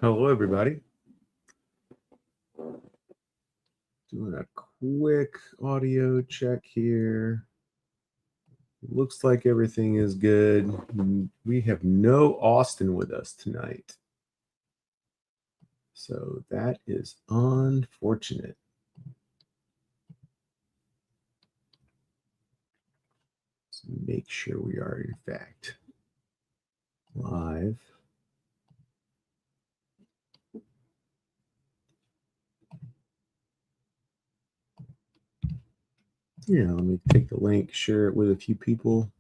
Hello, everybody. Doing a quick audio check here. Looks like everything is good. We have no Austin with us tonight. So that is unfortunate. Let's make sure we are, in fact, live. Yeah, let me take the link, share it with a few people.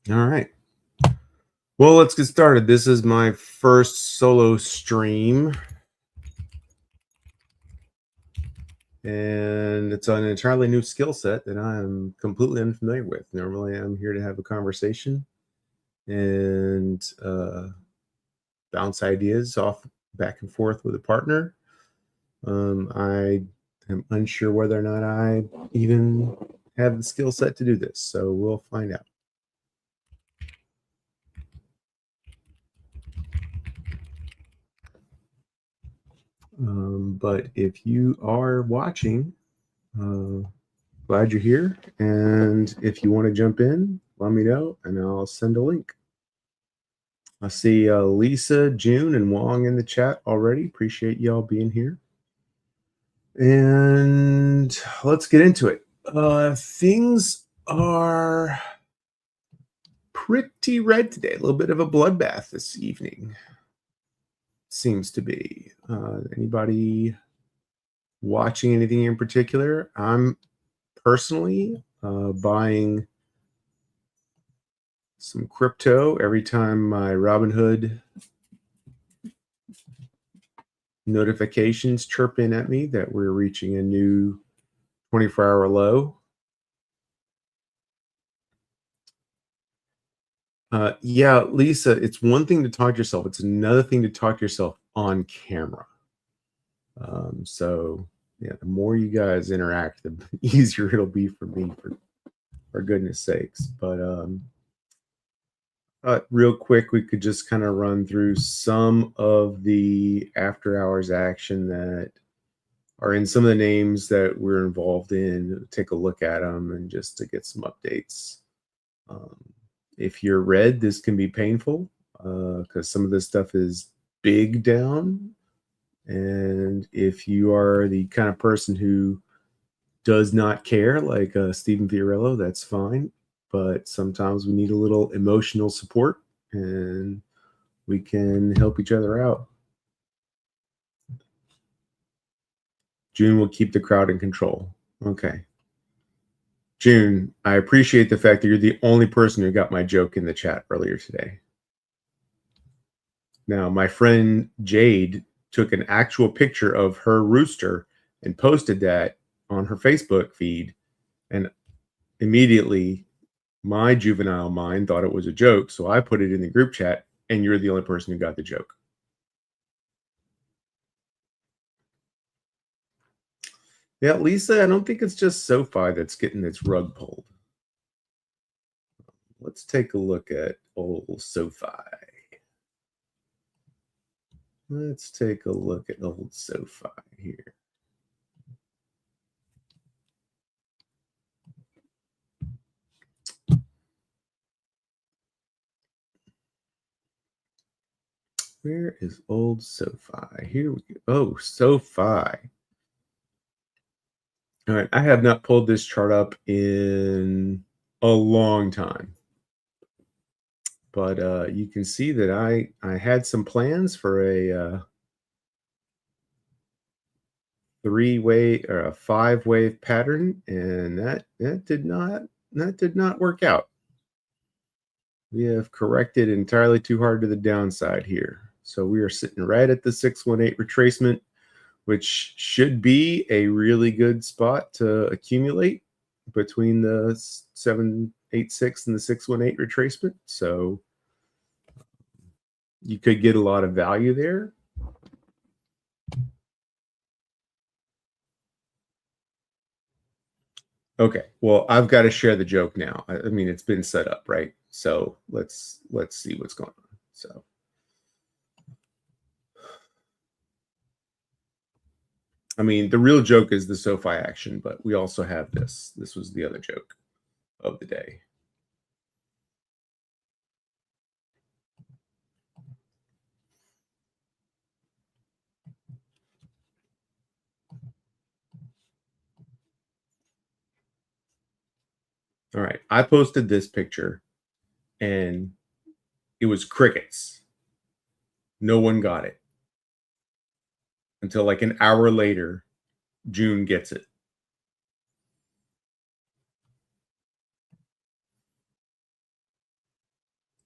All right. Well, let's get started. This is my first solo stream. And it's an entirely new skill set that I am completely unfamiliar with. Normally, I'm here to have a conversation and bounce ideas off back and forth with a partner. I am unsure whether or not I even have the skill set to do this, so we'll find out. But if you are watching, glad you're here. And if you want to jump in, let me know and I'll send a link. I see Lisa, June, and Wong in the chat already. Appreciate y'all being here. And let's get into it. Things are pretty red today. A little bit of a bloodbath this evening. Seems to be. Anybody watching anything in particular? I'm personally buying some crypto every time my Robinhood notifications chirp in at me that we're reaching a new 24-hour low. Yeah, Lisa, it's one thing to talk to yourself. It's another thing to talk to yourself on camera. So yeah, the more you guys interact, the easier it'll be for me, for goodness sakes. But real quick, we could just kind of run through some of the after hours action that are in some of the names that we're involved in. Take a look at them and just to get some updates. If you're red, this can be painful because some of this stuff is big down. And if you are the kind of person who does not care, like Stephen Fiorello, that's fine. But sometimes we need a little emotional support and we can help each other out. June will keep the crowd in control. Okay. June, I appreciate the fact that you're the only person who got my joke in the chat earlier today. Now, my friend Jade took an actual picture of her rooster and posted that on her Facebook feed. And immediately, my juvenile mind thought it was a joke. So I put it in the group chat, and you're the only person who got the joke. Yeah, Lisa, I don't think it's just SoFi that's getting its rug pulled. Let's take a look at old SoFi. Let's take a look at old SoFi here. Where is old SoFi? Here we go. Oh, SoFi. All right, I have not pulled this chart up in a long time. But you can see that I had some plans for a 3-wave or a 5-wave pattern, and that did not work out. We have corrected entirely too hard to the downside here. So we are sitting right at the 618 retracement, which should be a really good spot to accumulate between the 786 and the 618 retracement. So you could get a lot of value there. Okay. Well, I've got to share the joke now. I mean, it's been set up, right? So let's see what's going on. So I mean, the real joke is the SoFi action, but we also have this. This was the other joke of the day. All right. I posted this picture and it was crickets. No one got it until like an hour later. June gets it.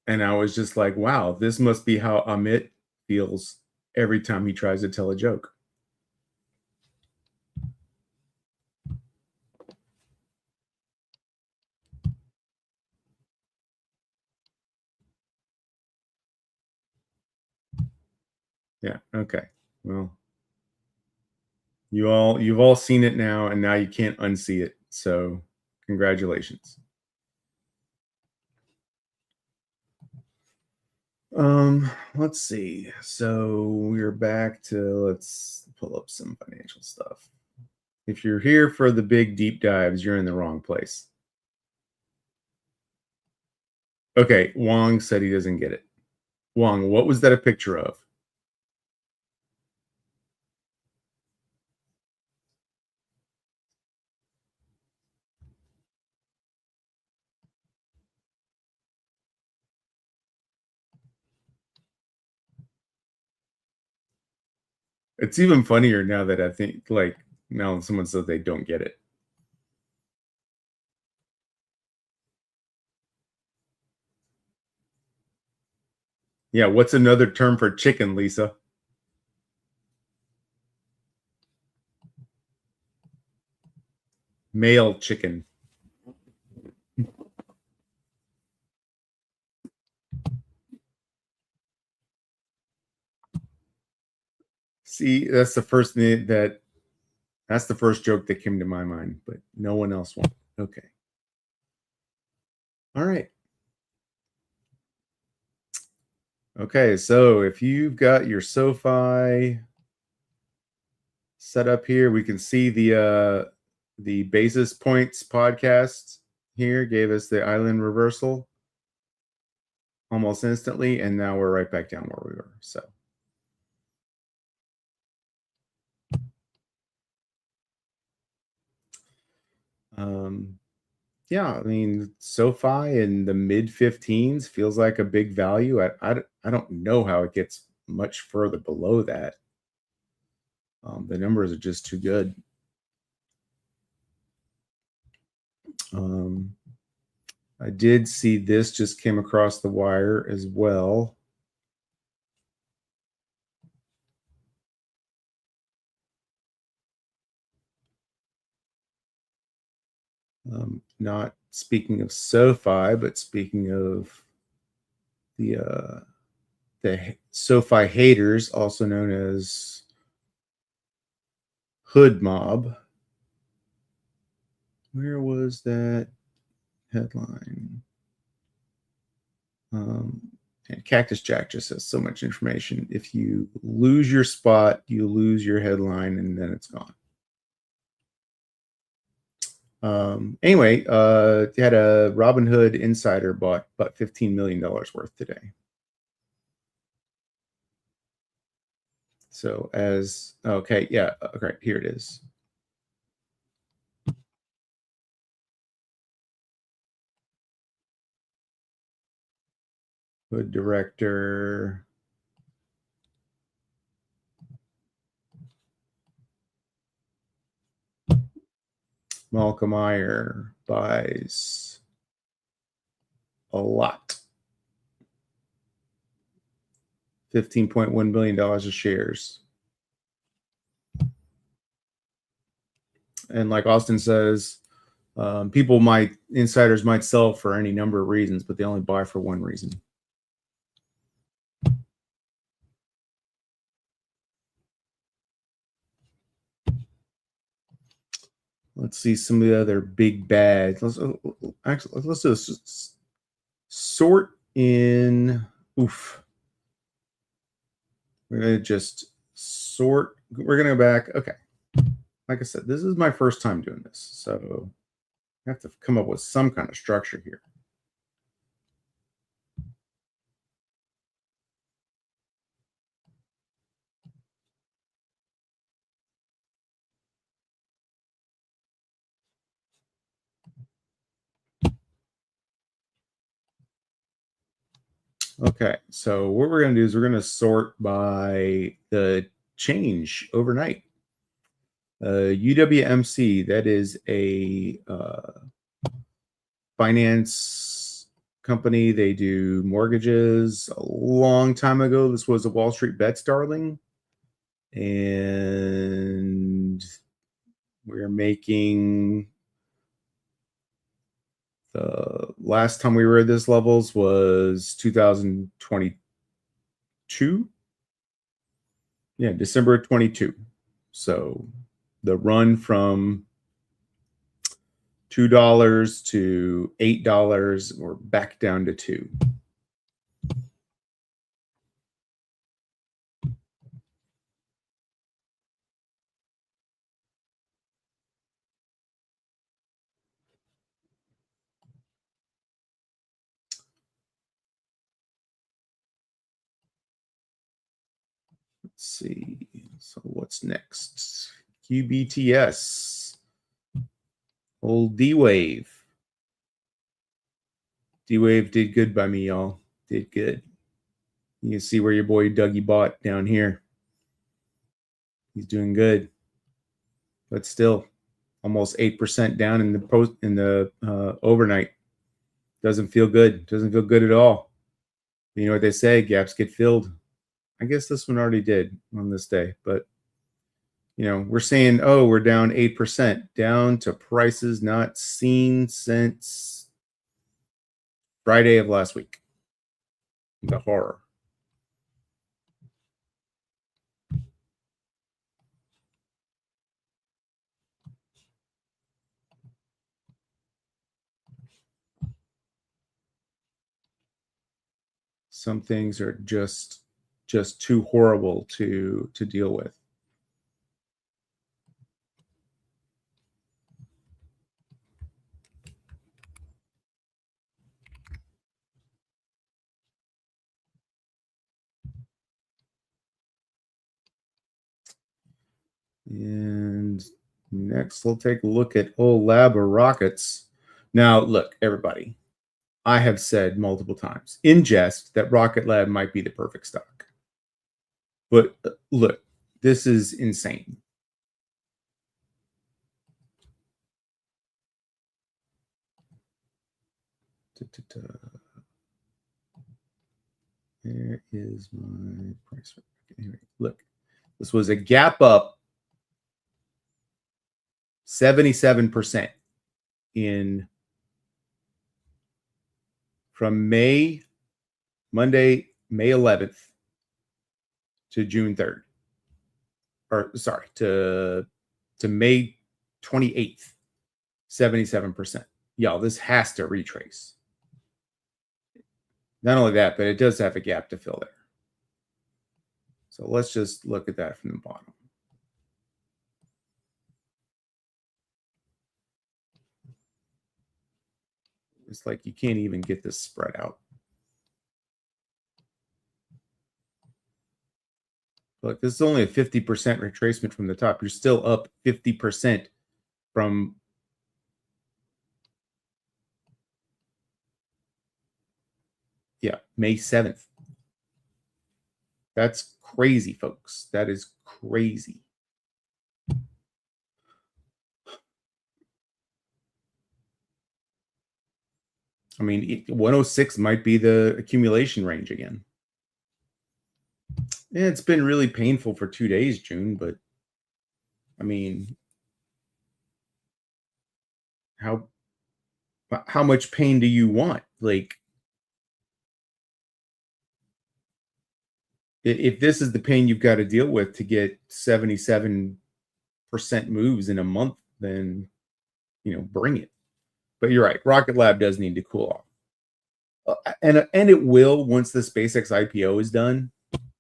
And I was just like, wow, this must be how Amit feels every time he tries to tell a joke. Yeah. Okay. Well, you've all seen it now, and now you can't unsee it. So congratulations. Let's see. So we're back to let's pull up some financial stuff. If you're here for the big deep dives, you're in the wrong place. Okay, Wong said he doesn't get it. Wong, what was that a picture of? It's even funnier now that I think like now someone says they don't get it. Yeah, what's another term for chicken, Lisa? Male chicken. See, that's the first joke that came to my mind, but no one else won. Okay. All right. Okay, so if you've got your SoFi set up here, we can see the basis points podcast here gave us the island reversal almost instantly, and now we're right back down where we were. So um yeah, I mean, SoFi in the mid 15s feels like a big value. I don't know how it gets much further below that. The numbers are just too good. Um, I did see this just came across the wire as well. Not speaking of SoFi, but speaking of the SoFi haters, also known as Hood Mob. Where was that headline? And Cactus Jack just has so much information. If you lose your spot, you lose your headline, and then it's gone. Anyway, you had a Robinhood insider bought about $15 million worth today. So as okay, yeah, okay, here it is. Hood director. Malcolm Meyer buys a lot. $15.1 billion of shares. And like Austin says, insiders might sell for any number of reasons, but they only buy for one reason. Let's see some of the other big bads. Let's do this. Sort in. Oof. We're gonna just sort. We're gonna go back. Okay. Like I said, this is my first time doing this, so I have to come up with some kind of structure here. Okay, so what we're going to do is we're going to sort by the change overnight. UWMC, that is a finance company. They do mortgages. A long time ago, this was a Wall Street Bets darling. And we're making, the last time we were at this levels was 2022. Yeah, December 22. So the run from $2 to $8, we're back down to 2. Let's see. So what's next? QBTS. Old D-Wave. D-Wave did good by me, y'all. Did good. You can see where your boy Dougie bought down here. He's doing good. But still, almost 8% down in the overnight. Doesn't feel good. Doesn't feel good at all. You know what they say, gaps get filled. I guess this one already did on this day, but we're saying, oh, we're down 8%, down to prices not seen since Friday of last week. The horror. Some things are just too horrible to deal with. And next, we'll take a look at Lab of Rockets. Now, look, everybody, I have said multiple times in jest that Rocket Lab might be the perfect stock. But look, this is insane. There is my price. Anyway, look, this was a gap up 77% in from Monday, May 11th to June 3rd. Or sorry, to May 28th, 77%. Y'all, this has to retrace. Not only that, but it does have a gap to fill there. So let's just look at that from the bottom. It's like you can't even get this spread out. Look, this is only a 50% retracement from the top. You're still up 50% from May 7th. That's crazy, folks. That is crazy. I mean, 106 might be the accumulation range again. Yeah, it's been really painful for 2 days, June, but I mean, how much pain do you want? Like, if this is the pain you've got to deal with to get 77% moves in a month, then bring it. But you're right. Rocket Lab does need to cool off. And it will once the SpaceX IPO is done.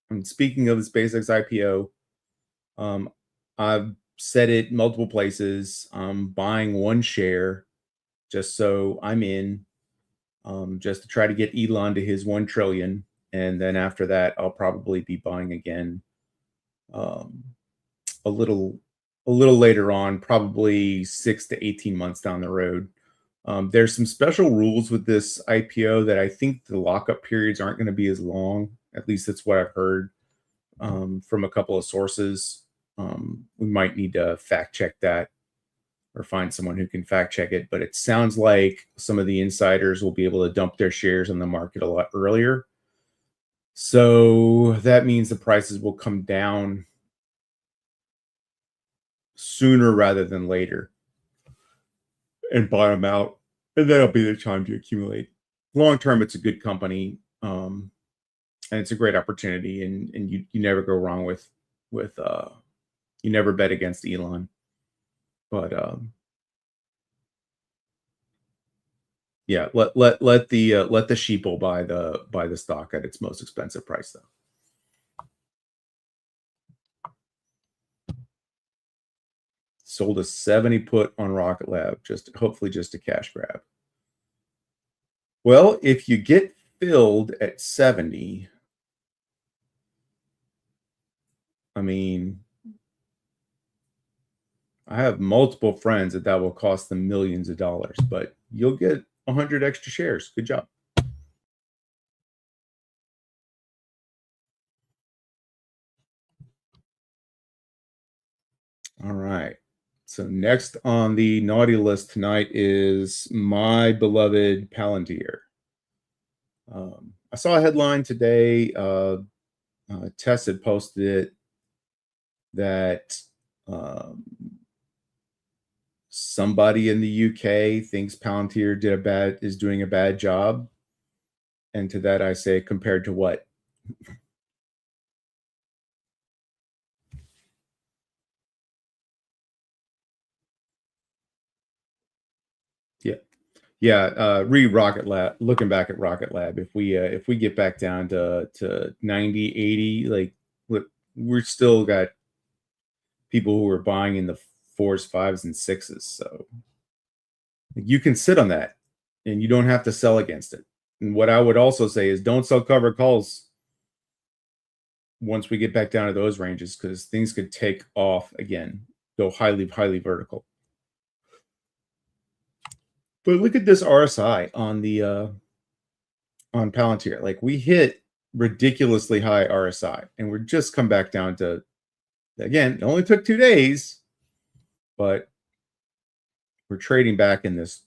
And speaking of the SpaceX IPO, I've said it multiple places. I'm buying one share just so I'm in, just to try to get Elon to his 1 trillion. And then after that, I'll probably be buying again a little later on, probably 6 to 18 months down the road. There's some special rules with this IPO that I think the lockup periods aren't going to be as long. At least that's what I've heard from a couple of sources. We might need to fact check that or find someone who can fact check it. But it sounds like some of the insiders will be able to dump their shares on the market a lot earlier. So that means the prices will come down sooner rather than later and bottom out. And that'll be the time to accumulate. Long term, it's a good company. And it's a great opportunity. And you never go wrong with you never bet against Elon. But yeah, let the sheeple buy the stock at its most expensive price though. Sold a 70 put on Rocket Lab, hopefully just a cash grab. Well, if you get filled at 70, I mean, I have multiple friends that will cost them millions of dollars, but you'll get 100 extra shares. Good job. All right. So next on the naughty list tonight is my beloved Palantir. I saw a headline today. Tess had posted it that somebody in the UK thinks Palantir is doing a bad job. And to that I say, compared to what? Yeah. Rocket Lab. Looking back at Rocket Lab, if we get back down to 90, 80, like we're still got people who are buying in the 4s, 5s, and 6s. So you can sit on that, and you don't have to sell against it. And what I would also say is, don't sell covered calls once we get back down to those ranges, because things could take off again, go highly, highly vertical. But look at this RSI on the on Palantir. Like, we hit ridiculously high RSI, and we're just come back down to, again, it only took 2 days, but we're trading back in this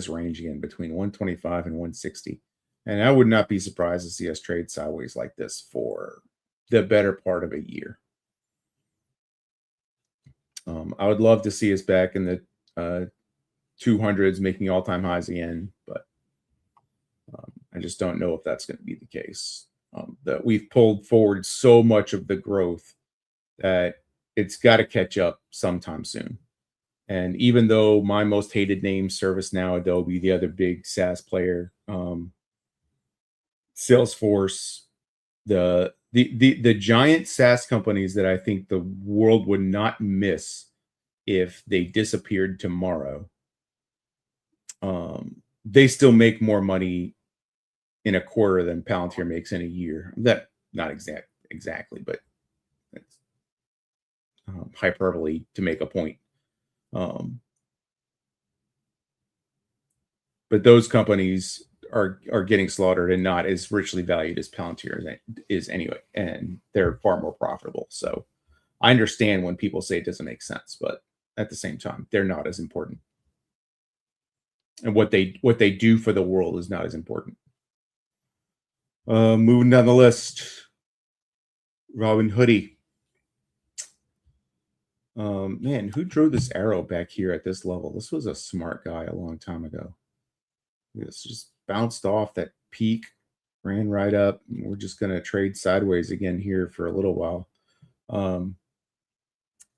range again between 125 and 160. And I would not be surprised to see us trade sideways like this for the better part of a year. I would love to see us back in the 200s, making all-time highs again, but I just don't know if that's going to be the case. That we've pulled forward so much of the growth that it's got to catch up sometime soon. And even though my most hated name, ServiceNow, Adobe, the other big SaaS player, Salesforce, the giant SaaS companies that I think the world would not miss if they disappeared tomorrow, they still make more money in a quarter than Palantir makes in a year. That not exactly, but it's hyperbole to make a point. But those companies are getting slaughtered and not as richly valued as Palantir is anyway, and they're far more profitable. So I understand when people say it doesn't make sense, but at the same time, they're not as important. And what they do for the world is not as important. Moving down the list, Robin Hoodie. Man, who drew this arrow back here at this level? This was a smart guy a long time ago. This just bounced off that peak, ran right up. We're just going to trade sideways again here for a little while.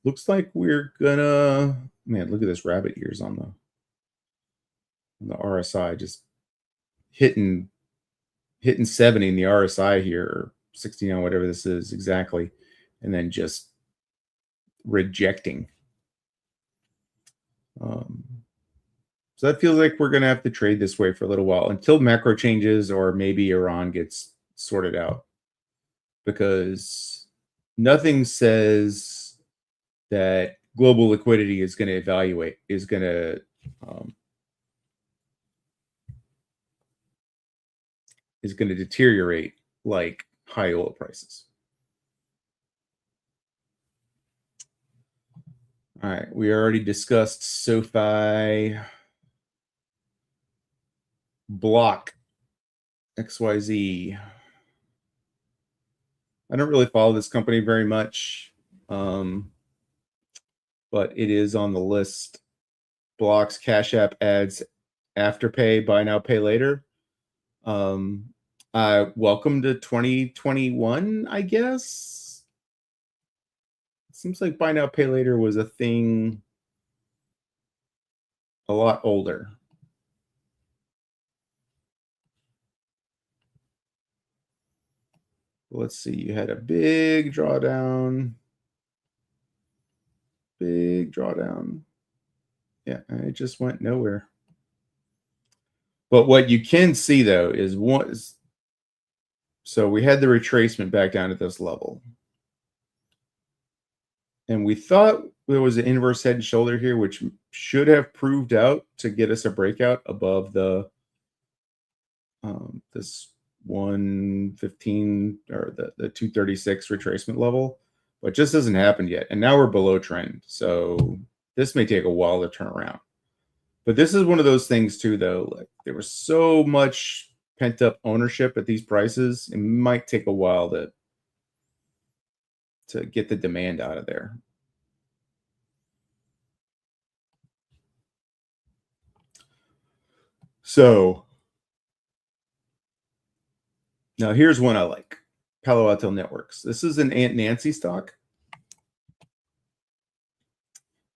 Looks like we're gonna, man, look at this rabbit ears on on the RSI, just hitting 70 in the RSI here, or 69, whatever this is exactly, and then just rejecting. So that feels like we're going to have to trade this way for a little while until macro changes, or maybe Iran gets sorted out, because nothing says that global liquidity is going to deteriorate like high oil prices. All right, we already discussed SoFi, Block, XYZ. I don't really follow this company very much, but it is on the list. Block's Cash App adds Afterpay, buy now, pay later. Welcome to 2021, I guess. It seems like buy now, pay later was a thing a lot older. Let's see, you had a big drawdown. Yeah, and it just went nowhere. But what you can see, though, is so we had the retracement back down at this level. And we thought there was an inverse head and shoulder here, which should have proved out to get us a breakout above the this 115 or the 236 retracement level, but just hasn't happened yet. And now we're below trend. So this may take a while to turn around. But this is one of those things too, though. Like, there was so much pent up ownership at these prices. It might take a while to get the demand out of there. So now here's one I like. Palo Alto Networks. This is an Aunt Nancy stock.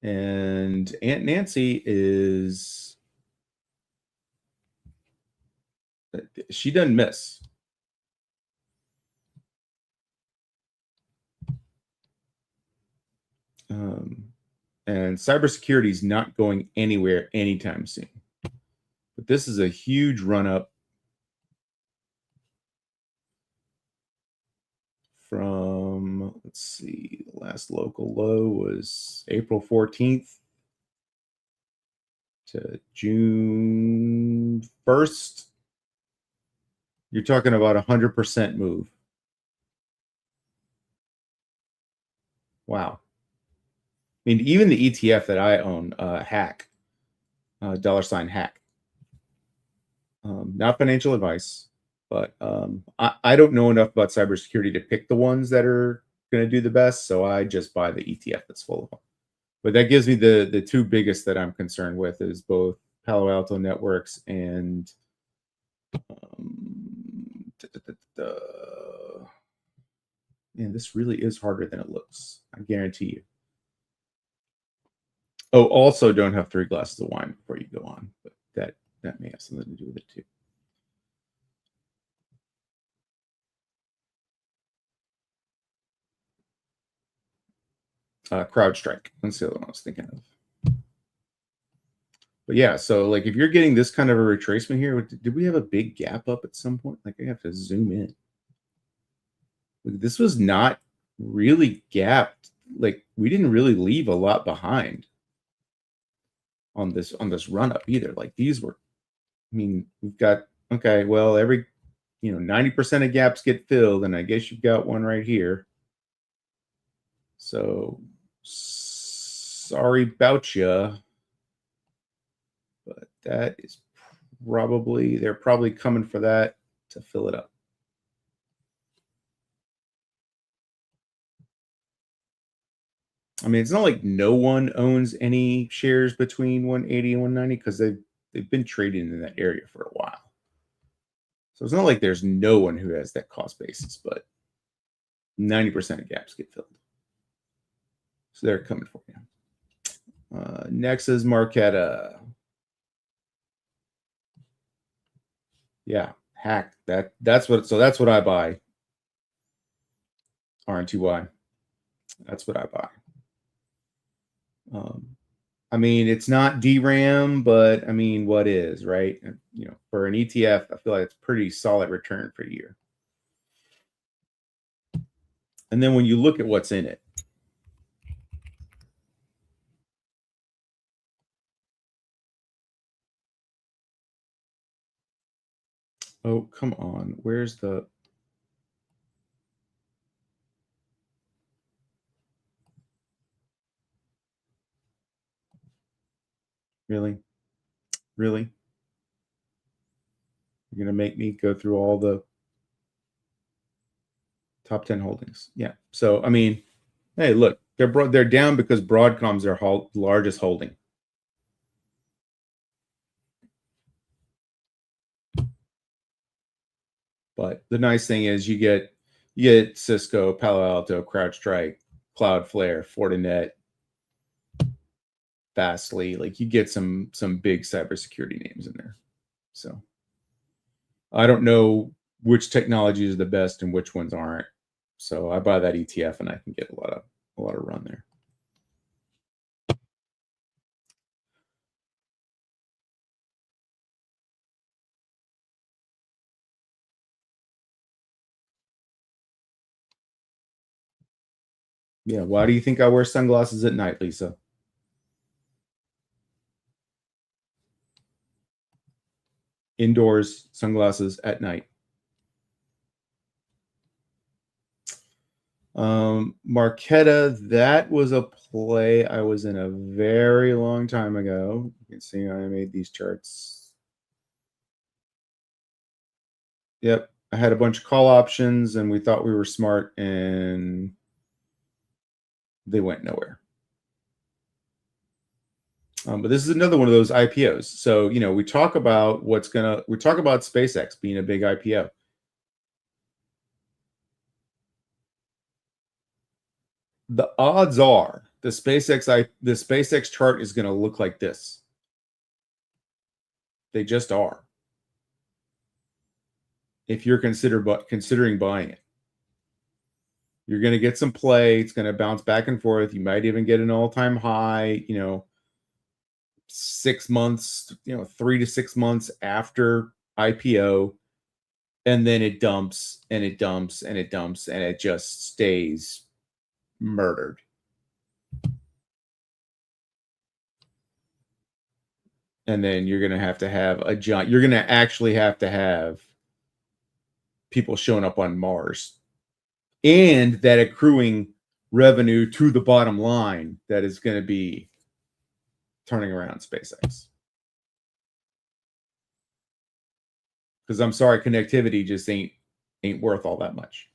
And Aunt Nancy she doesn't miss. And cybersecurity is not going anywhere anytime soon. But this is a huge run up from, let's see, the last local low was April 14th to June 1st. You're talking about 100% move. Wow. I mean, even the ETF that I own, Hack, $Hack. Not financial advice, but I don't know enough about cybersecurity to pick the ones that are going to do the best. So I just buy the ETF that's full of them. But that gives me the two biggest that I'm concerned with is both Palo Alto Networks and man, this really is harder than it looks. I guarantee you. Oh, also don't have 3 glasses of wine before you go on, but that may have something to do with it too. CrowdStrike. That's the other one I was thinking of. But yeah, so like if you're getting this kind of a retracement here, did we have a big gap up at some point? Like I have to zoom in. This was not really gapped. Like we didn't really leave a lot behind on this run up either. Like these were, I mean, we've got, okay, well, every 90% of gaps get filled, and I guess you've got one right here. So sorry about you, but that is they're probably coming for that to fill it up. I mean, it's not like no one owns any shares between 180 and 190 because they've been trading in that area for a while. So it's not like there's no one who has that cost basis, but 90% of gaps get filled. So they're coming for you. Next is Marqeta. Yeah, hack that. That's what I buy. RNTY. That's what I buy. Um, I mean, it's not DRAM, but I mean, what is, right? For an ETF, I feel like it's pretty solid return for a year. And then when you look at what's in it, oh, come on. Where's the really? Really? You're going to make me go through all the top 10 holdings. Yeah. So, I mean, hey, look, they're down because Broadcom's their largest holding. But the nice thing is you get Cisco, Palo Alto, CrowdStrike, Cloudflare, Fortinet, Fastly. Like you get some big cybersecurity names in there. So I don't know which technologies are the best and which ones aren't. So I buy that ETF and I can get a lot of run there. Yeah. Why do you think I wear sunglasses at night, Lisa? Indoors, sunglasses at night. Marquetta, that was a play I was in a very long time ago. You can see I made these charts. Yep. I had a bunch of call options and we thought we were smart and they went nowhere. But this is another one of those IPOs. So, we talk about SpaceX being a big IPO. The odds are the SpaceX chart is going to look like this. They just are. If you're considering buying it, you're going to get some play. It's going to bounce back and forth. You might even get an all-time high, 6 months, 3 to 6 months after IPO. And then it dumps and it dumps and it dumps and it just stays murdered. And then you're going to have you're going to actually have to have people showing up on Mars and that accruing revenue to the bottom line that is going to be turning around SpaceX. Because I'm sorry, connectivity just ain't worth all that much.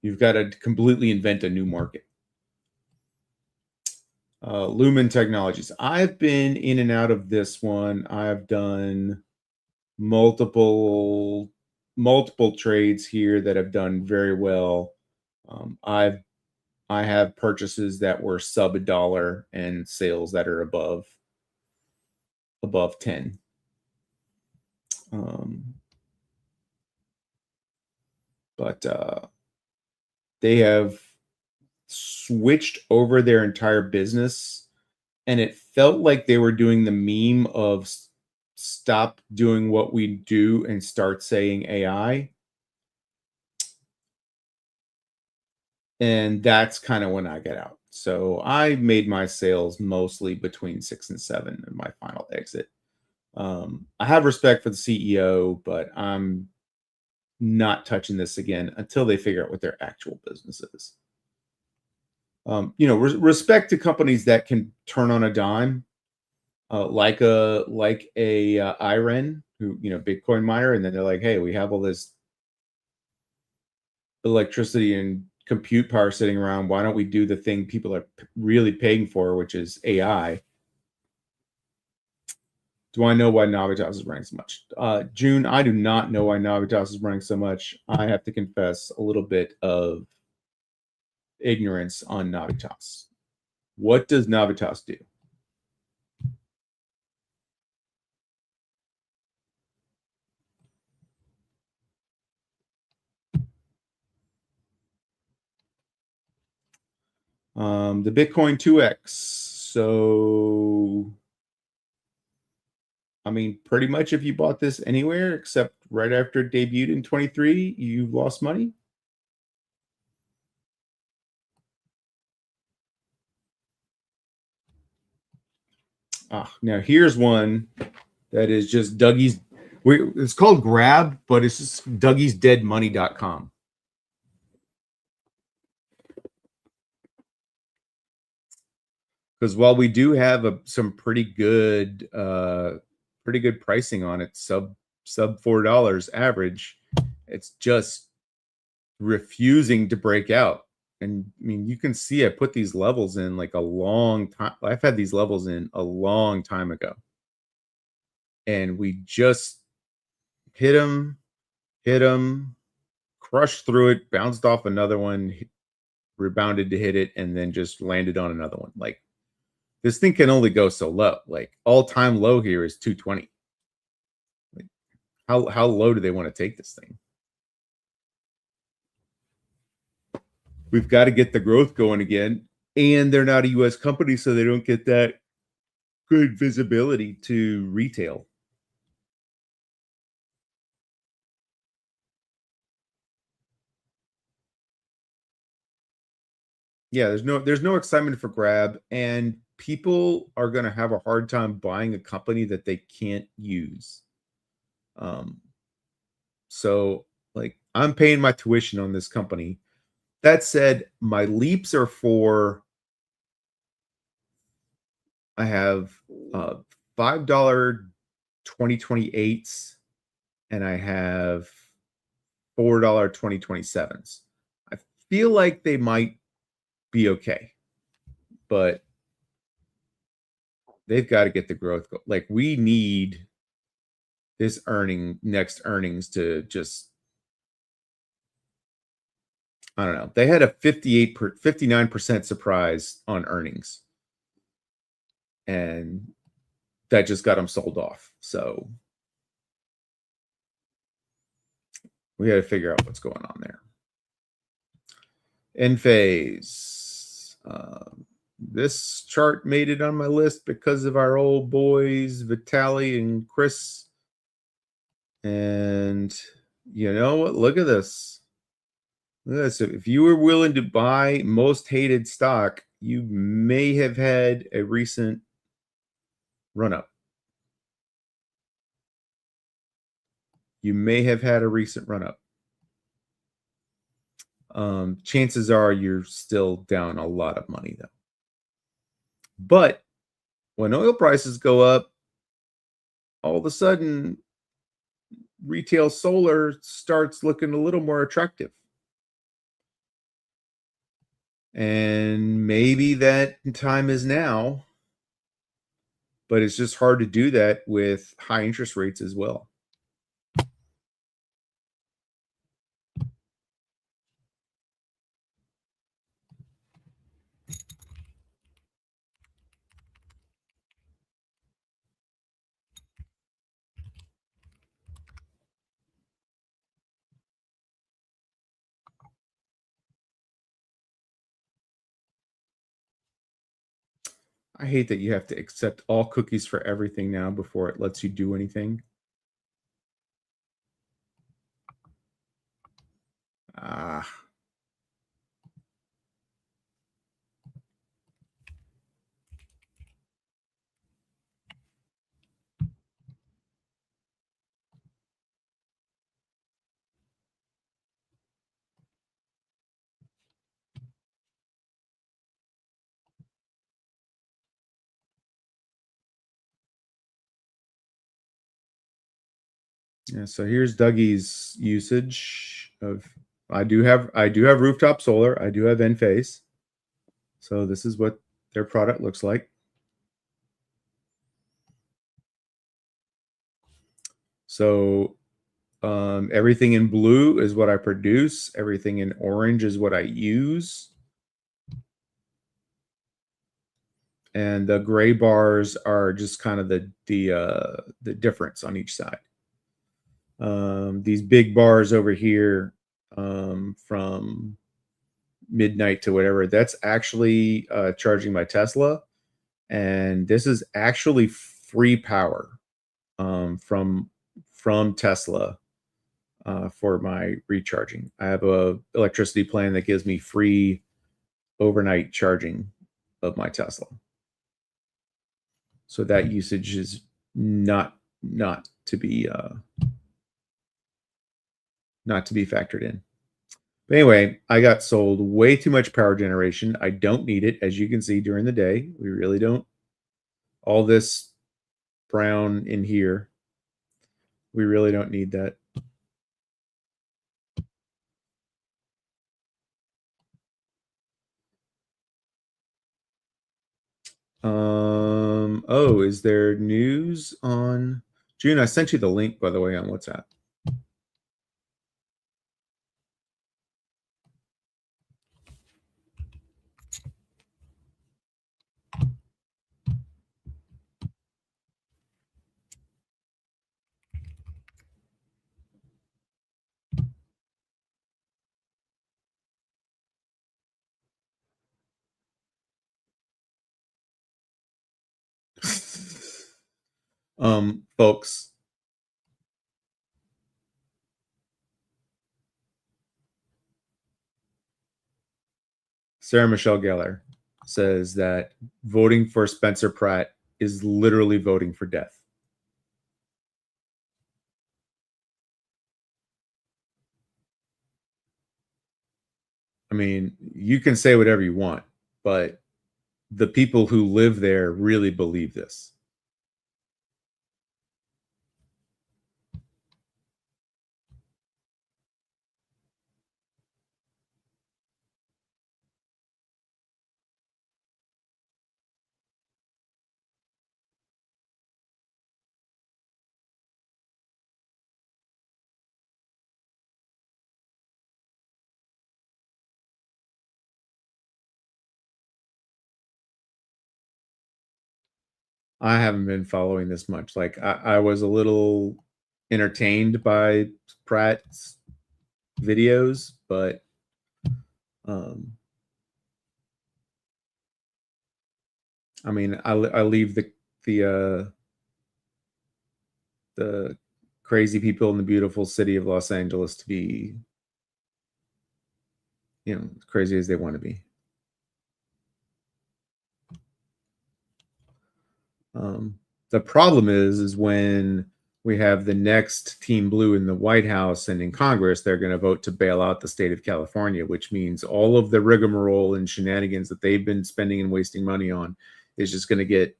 You've got to completely invent a new market. Lumen Technologies. I've been in and out of this one. I've done multiple trades here that have done very well. I have purchases that were sub $1 and sales that are above 10. But they have switched over their entire business, and it felt like they were doing the meme of stop doing what we do and start saying AI. And that's kind of when I get out. So I made my sales mostly between 6 and 7 in my final exit. I have respect for the CEO, but I'm not touching this again until they figure out what their actual business is. Respect to companies that can turn on a dime, like a IREN, who Bitcoin miner, and then they're like, hey, we have all this electricity and compute power sitting around. Why don't we do the thing people are really paying for, which is AI? Do I know why Navitas is running so much? June, I do not know why Navitas is running so much. I have to confess a little bit of ignorance on Navitas. What does Navitas do? The Bitcoin 2X. So, I mean, pretty much if you bought this anywhere except right after it debuted in 23, you've lost money. Now here's one that is just Dougie's. It's called Grab, but it's just Dougie'sDeadMoney.com. Because while we do have some pretty good pricing on it, sub $4 average, it's just refusing to break out. And I mean, you can see I put these levels in like a long time. I've had these levels in a long time ago, and we just hit them, crushed through it, bounced off another one, rebounded to hit it, and then just landed on another one. Like, this thing can only go so low. Like, all-time low here is 220. Like, how low do they want to take this thing? We've got to get the growth going again. And they're not a US company, so they don't get that good visibility to retail. Yeah, there's no excitement for Grab, and people are going to have a hard time buying a company that they can't use. So, like, I'm paying my tuition on this company. That said, my leaps are for, I have $5 2028s, and I have $4 2027s. I feel like they might be okay, but they've got to get the growth. Like, we need this next earnings to just, I don't know. They had a 59% surprise on earnings, and that just got them sold off. So we got to figure out what's going on there. Enphase. This chart made it on my list because of our old boys, Vitaly and Chris. And you know what? Look at this. Look at this. If you were willing to buy most hated stock, you may have had a recent run up. You may have had a recent run up. Chances are you're still down a lot of money, though. But when oil prices go up, all of a sudden, retail solar starts looking a little more attractive. And maybe that time is now, but it's just hard to do that with high interest rates as well. I hate that you have to accept all cookies for everything now before it lets you do anything. Yeah, so here's Dougie's usage of, I do have rooftop solar, I do have Enphase. So this is what their product looks like. So everything in blue is what I produce, everything in orange is what I use. And the gray bars are just kind of the difference on each side. These big bars over here from midnight to whatever, that's actually charging my Tesla, and this is actually free power from Tesla for my recharging. I have a electricity plan that gives me free overnight charging of my Tesla. So that usage is not to be factored in. But anyway, I got sold way too much power generation. I don't need it, as you can see during the day. We really don't. All this brown in here, we really don't need that. Oh, is there news on June? I sent you the link, by the way, on WhatsApp. Folks, Sarah Michelle Gellar says that voting for Spencer Pratt is literally voting for death. I mean, you can say whatever you want, but the people who live there really believe this. I haven't been following this much. Like I was a little entertained by Pratt's videos, but I mean, I leave the crazy people in the beautiful city of Los Angeles to be, crazy as they want to be. The problem is when we have the next Team Blue in the White House and in Congress, they're going to vote to bail out the state of California, which means all of the rigmarole and shenanigans that they've been spending and wasting money on is just going to get,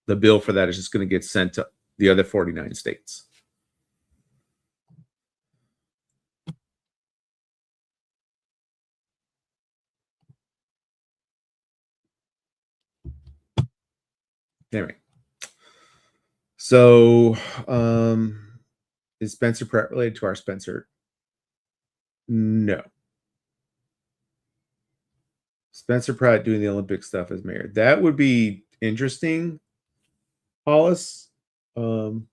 the bill for that is just going to get sent to the other 49 states. Anyway, so is Spencer Pratt related to our Spencer? No. Spencer Pratt doing the Olympic stuff as mayor. That would be interesting, Hollis. Hollis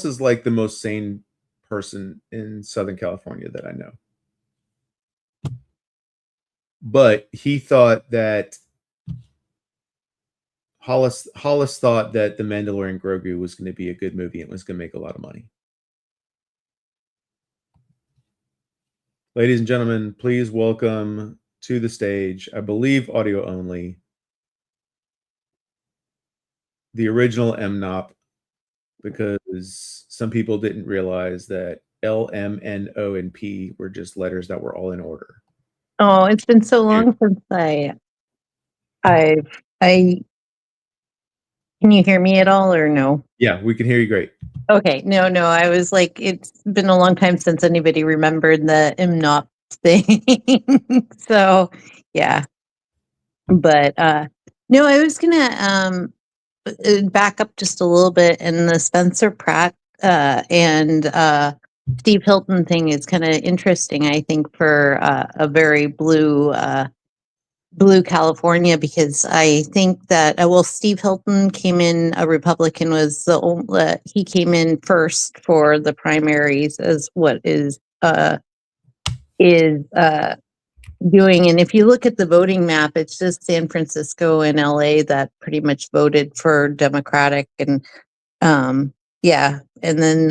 is like the most sane person in Southern California that I know. But he thought that Hollis thought that The Mandalorian Grogu was going to be a good movie and was going to make a lot of money. Ladies and gentlemen, please welcome to the stage, I believe audio only, the original MNOP, because some people didn't realize that L, M, N, O, and P were just letters that were all in order. Oh, it's been so long since can you hear me at all or no? Yeah, we can hear you great. Okay, no, I was like, it's been a long time since anybody remembered the MNOP thing. So, yeah. But no, I was gonna back up just a little bit, and the Spencer Pratt and Steve Hilton thing is kind of interesting, I think, for a very blue California, because I think that Steve Hilton came in, a Republican, was the only, he came in first for the primaries as what is is doing. And if you look at the voting map, it's just San Francisco and LA that pretty much voted for Democratic. And yeah, and then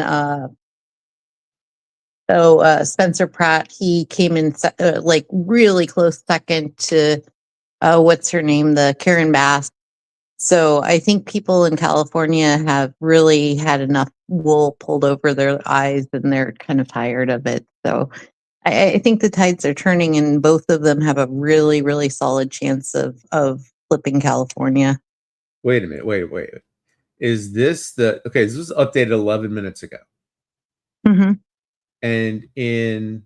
Spencer Pratt, he came in like really close second to what's her name, the Karen Bass. So I think people in California have really had enough wool pulled over their eyes, and they're kind of tired of it. So I think the tides are turning, and both of them have a really, really solid chance of flipping California. Wait a minute. Wait. Is this okay? This was updated 11 minutes ago. Mm-hmm. And in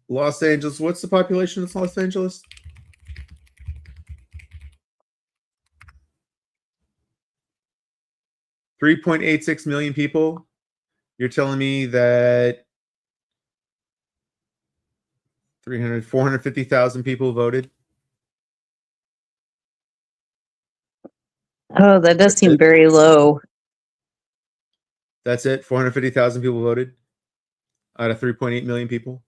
Los Angeles, what's the population of Los Angeles? 3.86 million people. You're telling me that 450,000 people voted? Oh, that does seem very low. That's it? 450,000 people voted out of 3.8 million people?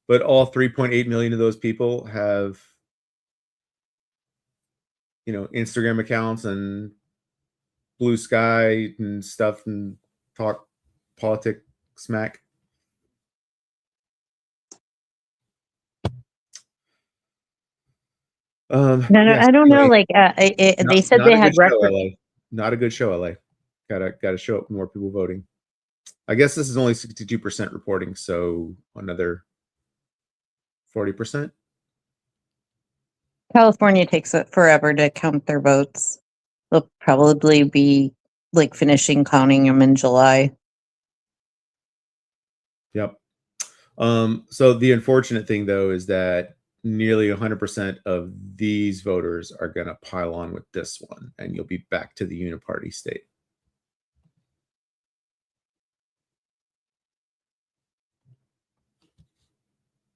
But all 3.8 million of those people have, Instagram accounts and Blue Sky and stuff and talk politics smack. I don't know. Like they said they had record. Not a good show, LA. Gotta show up more people voting. I guess this is only 62% reporting, so another 40%. California takes it forever to count their votes. They'll probably be like finishing counting them in July. Yep. So the unfortunate thing, though, is that nearly 100% of these voters are going to pile on with this one, and you'll be back to the uniparty state.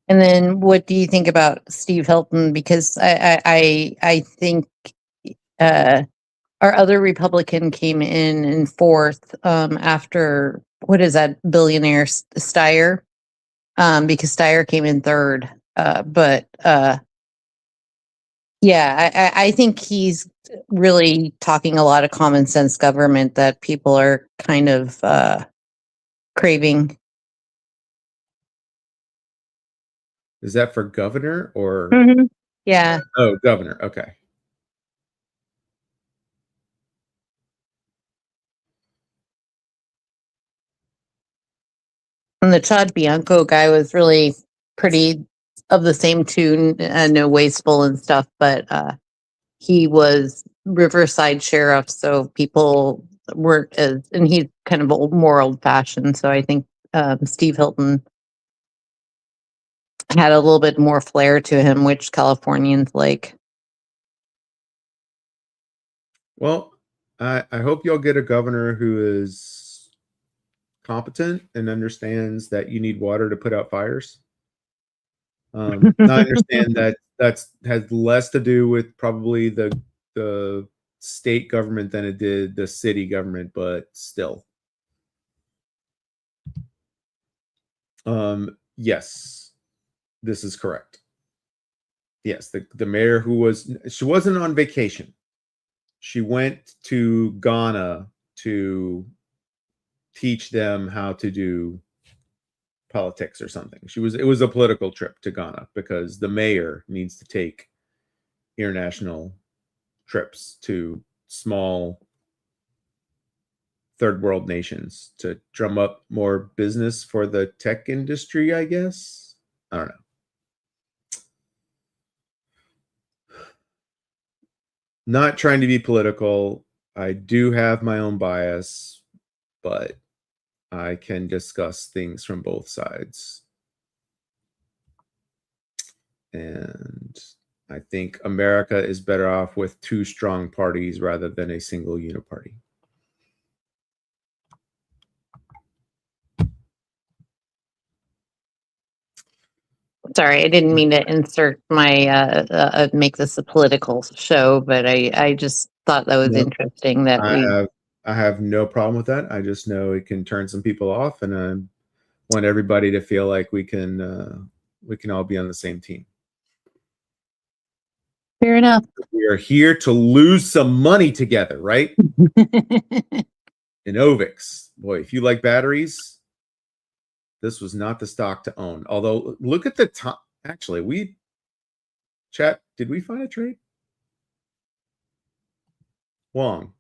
And then, what do you think about Steve Hilton? Because I think our other Republican came in fourth after what is that billionaire Steyer? Because Steyer came in third. Yeah, I think he's really talking a lot of common sense government that people are kind of craving. Is that for governor or? Mm-hmm. Yeah. Oh, governor. Okay. And the Chad Bianco guy was really pretty of the same tune, no wasteful and stuff, but he was Riverside sheriff, so people weren't as, and he's kind of more old fashioned. So I think Steve Hilton had a little bit more flair to him, which Californians like. Well, I hope you'll get a governor who is competent and understands that you need water to put out fires. I understand that has less to do with probably the state government than it did the city government, but still. Yes, this is correct. Yes, the mayor she wasn't on vacation. She went to Ghana to teach them how to do politics or something. It was a political trip to Ghana because the mayor needs to take international trips to small third world nations to drum up more business for the tech industry, I guess. I don't know. Not trying to be political. I do have my own bias, but I can discuss things from both sides. And I think America is better off with two strong parties rather than a single uniparty. Sorry, I didn't mean to insert my make this a political show, but I just thought that was interesting that I have no problem with that. I just know it can turn some people off, and I want everybody to feel like we can we can all be on the same team. Fair enough. We are here to lose some money together, right? In OVIX, boy, if you like batteries, this was not the stock to own. Although, look at the top. Actually, did we find a trade? Wong,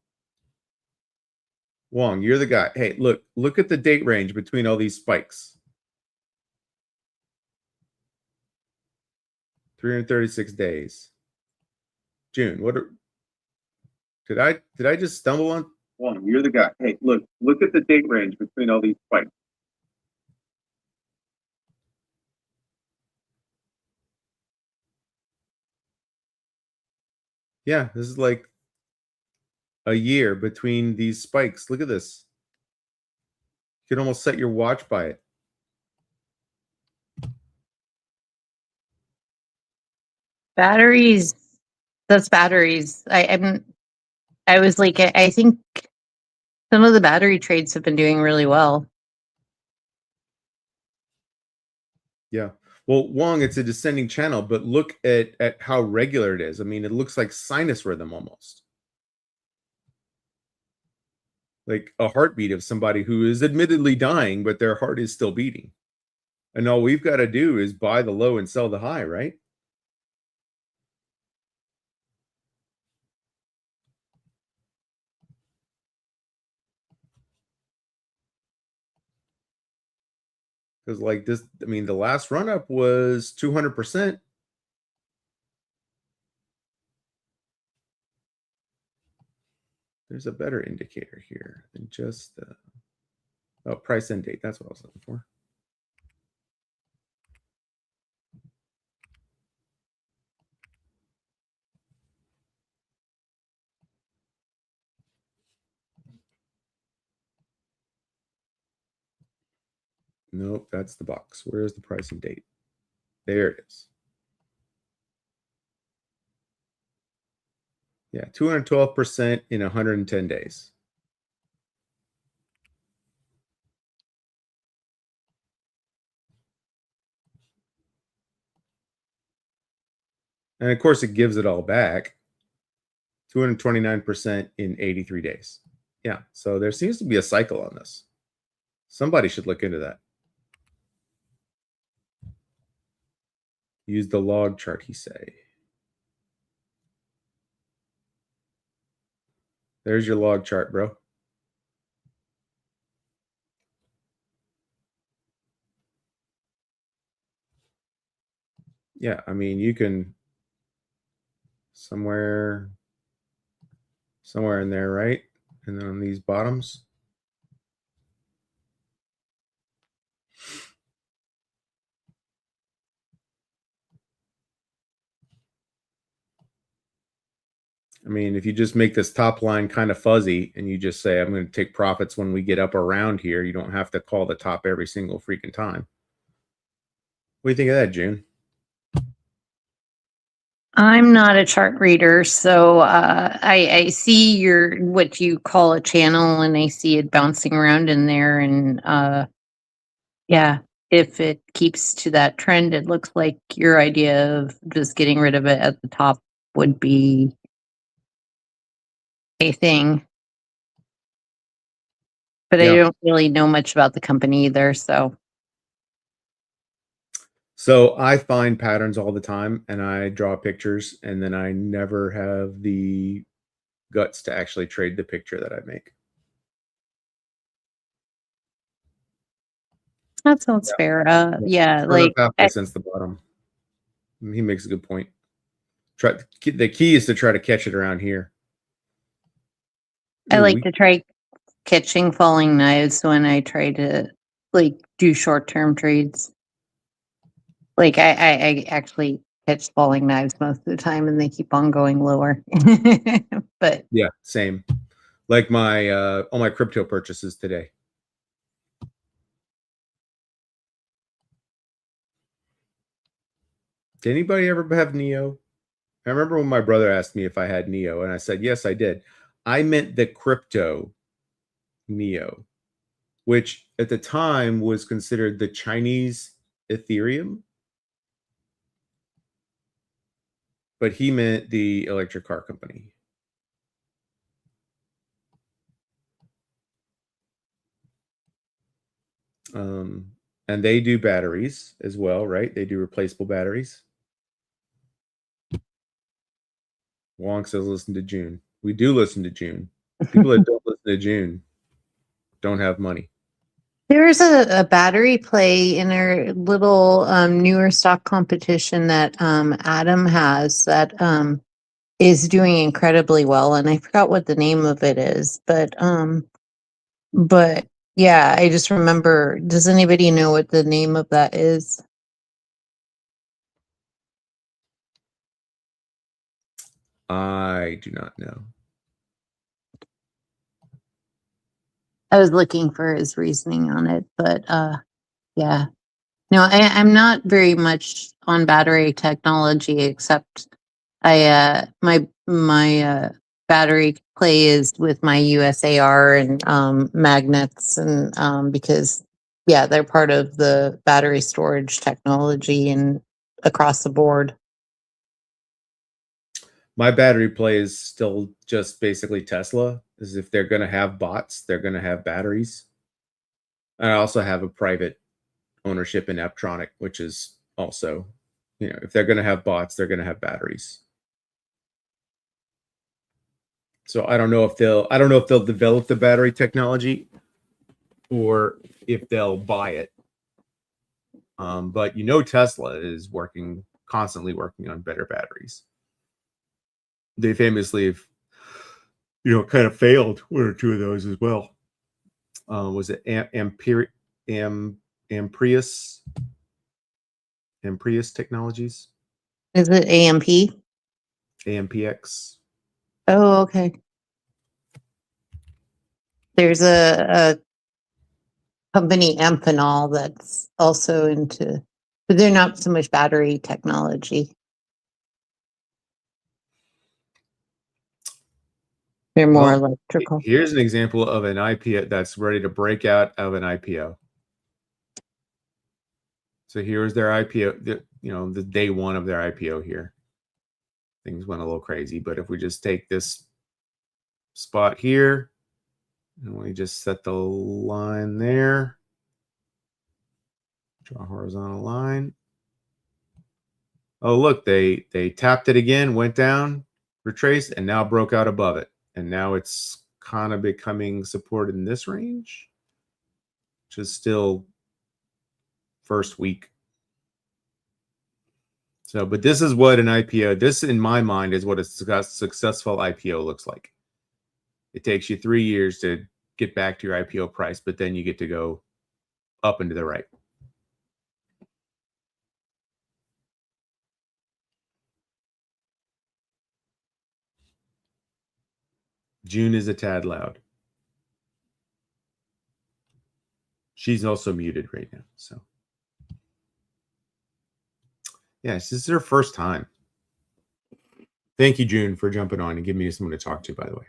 you're the guy. Hey, look at the date range between all these spikes. 336 days. June, did I just stumble on? Wong, you're the guy. Hey, look at the date range between all these spikes. Yeah, this is like a year between these spikes. Look at this. You can almost set your watch by it. Batteries. That's batteries. I was like, I think some of the battery trades have been doing really well. Yeah. Well, Wong, it's a descending channel, but look at how regular it is. I mean, it looks like sinus rhythm almost. Like a heartbeat of somebody who is admittedly dying, but their heart is still beating. And all we've got to do is buy the low and sell the high, right? Because like this, I mean, the last run up was 200%. There's a better indicator here than just price end date. That's what I was looking for. Nope, that's the box. Where's the price and date? There it is. Yeah, 212% in 110 days. And of course, it gives it all back. 229% in 83 days. Yeah, so there seems to be a cycle on this. Somebody should look into that. Use the log chart, he say. There's your log chart, bro. Yeah, I mean, you can somewhere in there, right? And then on these bottoms. I mean, if you just make this top line kind of fuzzy and you just say, I'm going to take profits when we get up around here, you don't have to call the top every single freaking time. What do you think of that, June? I'm not a chart reader, so I see what you call a channel, and I see it bouncing around in there, and yeah, if it keeps to that trend, it looks like your idea of just getting rid of it at the top would be a thing. But I don't really know much about the company either, so. So I find patterns all the time and I draw pictures, and then I never have the guts to actually trade the picture that I make. That sounds fair. Yeah, like halfway since the bottom. He makes a good point. The key is to try to catch it around here. I like to try catching falling knives when I try to do short-term trades. Like I actually catch falling knives most of the time, and they keep on going lower. But yeah, same. Like my all my crypto purchases today. Did anybody ever have Neo? I remember when my brother asked me if I had Neo, and I said yes, I did. I meant the crypto Neo, which at the time was considered the Chinese Ethereum. but he meant the electric car company. And they do batteries as well, right? They do replaceable batteries. Wong says listen to June. We do listen to June. People that don't listen to June don't have money. There's a battery play in our little newer stock competition that Adam has that is doing incredibly well, and I forgot what the name of it is, but yeah, I just remember. Does anybody know what the name of that is? I do not know. I was looking for his reasoning on it, but yeah. No, I'm not very much on battery technology, except my battery play is with my USAR and magnets, and because yeah, they're part of the battery storage technology and across the board. My battery play is still just basically Tesla. Is if they're going to have bots, they're going to have batteries. And I also have a private ownership in Eptronic, which is also, if they're going to have bots, they're going to have batteries. So I don't know if they'll develop the battery technology or if they'll buy it. But Tesla is constantly working on better batteries. They famously have, kind of failed one or two of those as well. Was it Amprius Technologies? Is it AMP? AMPX. Oh, okay. There's a company, Amphenol, that's also into, but they're not so much battery technology. They're more electrical. Here's an example of an IPO that's ready to break out of an IPO. So here's their IPO, the day one of their IPO here. Things went a little crazy, but if we just take this spot here, and we just set the line there, draw a horizontal line. Oh, look, they tapped it again, went down, retraced, and now broke out above it. And now it's kind of becoming supported in this range, which is still first week. So, but this is what an IPO, this in my mind is what a successful IPO looks like. It takes you 3 years to get back to your IPO price, but then you get to go up and to the right. June is a tad loud. She's also muted right now. So, yeah, this is her first time. Thank you, June, for jumping on and giving me someone to talk to, by the way.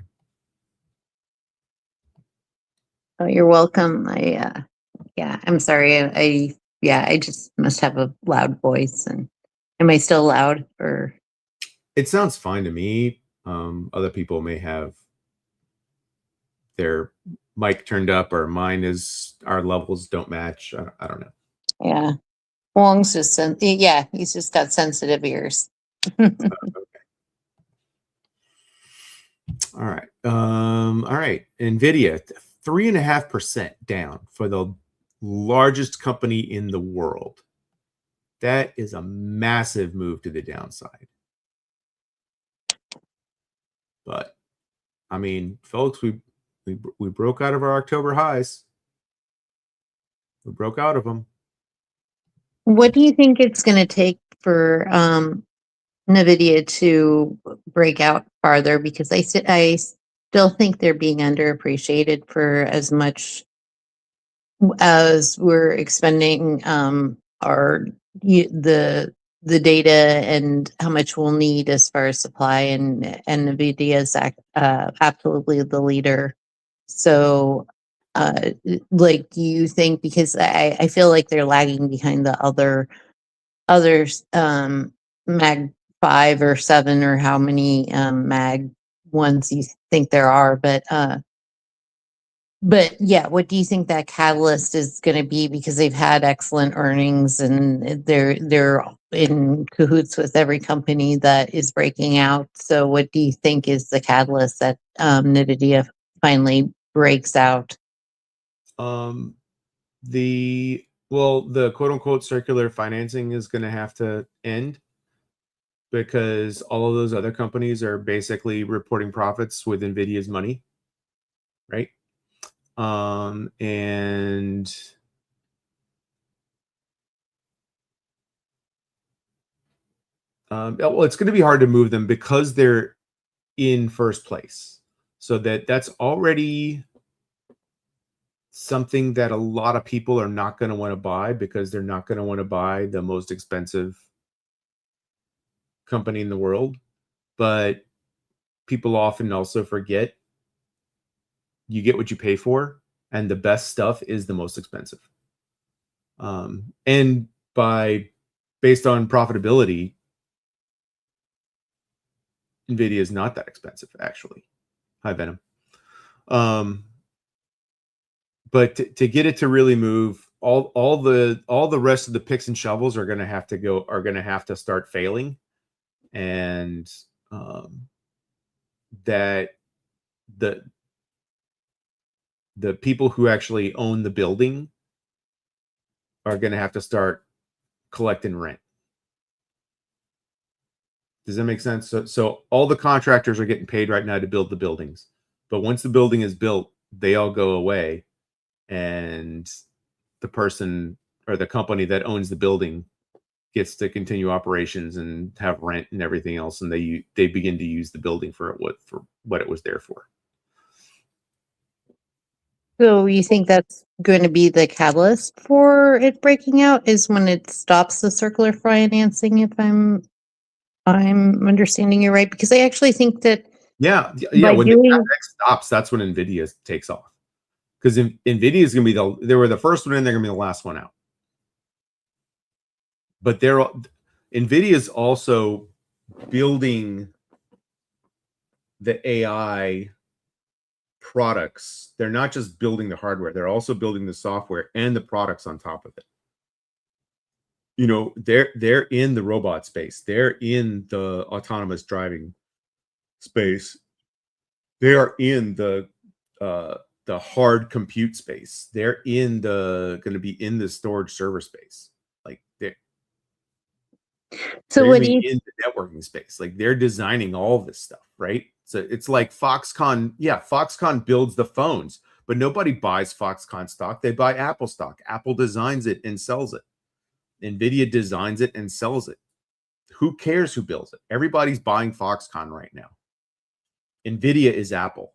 Oh, you're welcome. I'm sorry. I just must have a loud voice. And am I still loud? Or it sounds fine to me. Other people may have their mic turned up, or our levels don't match. I don't know. Yeah, Wong's just he's just got sensitive ears. Okay. All right. All right. NVIDIA, 3.5% down for the largest company in the world. That is a massive move to the downside. But I mean, folks, we broke out of our October highs. We broke out of them. What do you think it's going to take for NVIDIA to break out farther? Because I still think they're being underappreciated for as much as we're expending the data and how much we'll need as far as supply, and NVIDIA is absolutely the leader. So like, do you think, because I feel like they're lagging behind the other mag 5 or 7 or how many mag ones you think there are, but yeah, what do you think that catalyst is going to be? Because they've had excellent earnings and they're in cahoots with every company that is breaking out. So what do you think is the catalyst that NVIDIA finally breaks out? The quote unquote circular financing is going to have to end because all of those other companies are basically reporting profits with Nvidia's money, right? And well, it's going to be hard to move them because they're in first place. So that's already something that a lot of people are not going to want to buy because they're not going to want to buy the most expensive company in the world. But people often also forget you get what you pay for, and the best stuff is the most expensive. And based on profitability, NVIDIA is not that expensive, actually. Hi, Venom. But to get it to really move, all the rest of the picks and shovels are going to have to start failing, and that the people who actually own the building are going to have to start collecting rent. Does that make sense? So all the contractors are getting paid right now to build the buildings, but once the building is built, they all go away, and the person or the company that owns the building gets to continue operations and have rent and everything else, and they begin to use the building for what it was there for. So you think that's going to be the catalyst for it breaking out is when it stops the circular financing, if I'm understanding you right? Because I actually think that when the CapEx stops, that's when NVIDIA takes off. Because NVIDIA is going to be they were the first one in, they're going to be the last one out. But NVIDIA is also building the AI products. They're not just building the hardware, they're also building the software and the products on top of it. You know, they're in the robot space, they're in the autonomous driving space, they are in the hard compute space, they're going to be in the storage server space. Like they're what do you in the networking space. Like they're designing all this stuff, right? So it's like Foxconn. Yeah, Foxconn builds the phones, but nobody buys Foxconn stock. They buy Apple stock. Apple designs it and sells it. NVIDIA designs it and sells it. Who cares who builds it? Everybody's buying Foxconn right now. NVIDIA is Apple.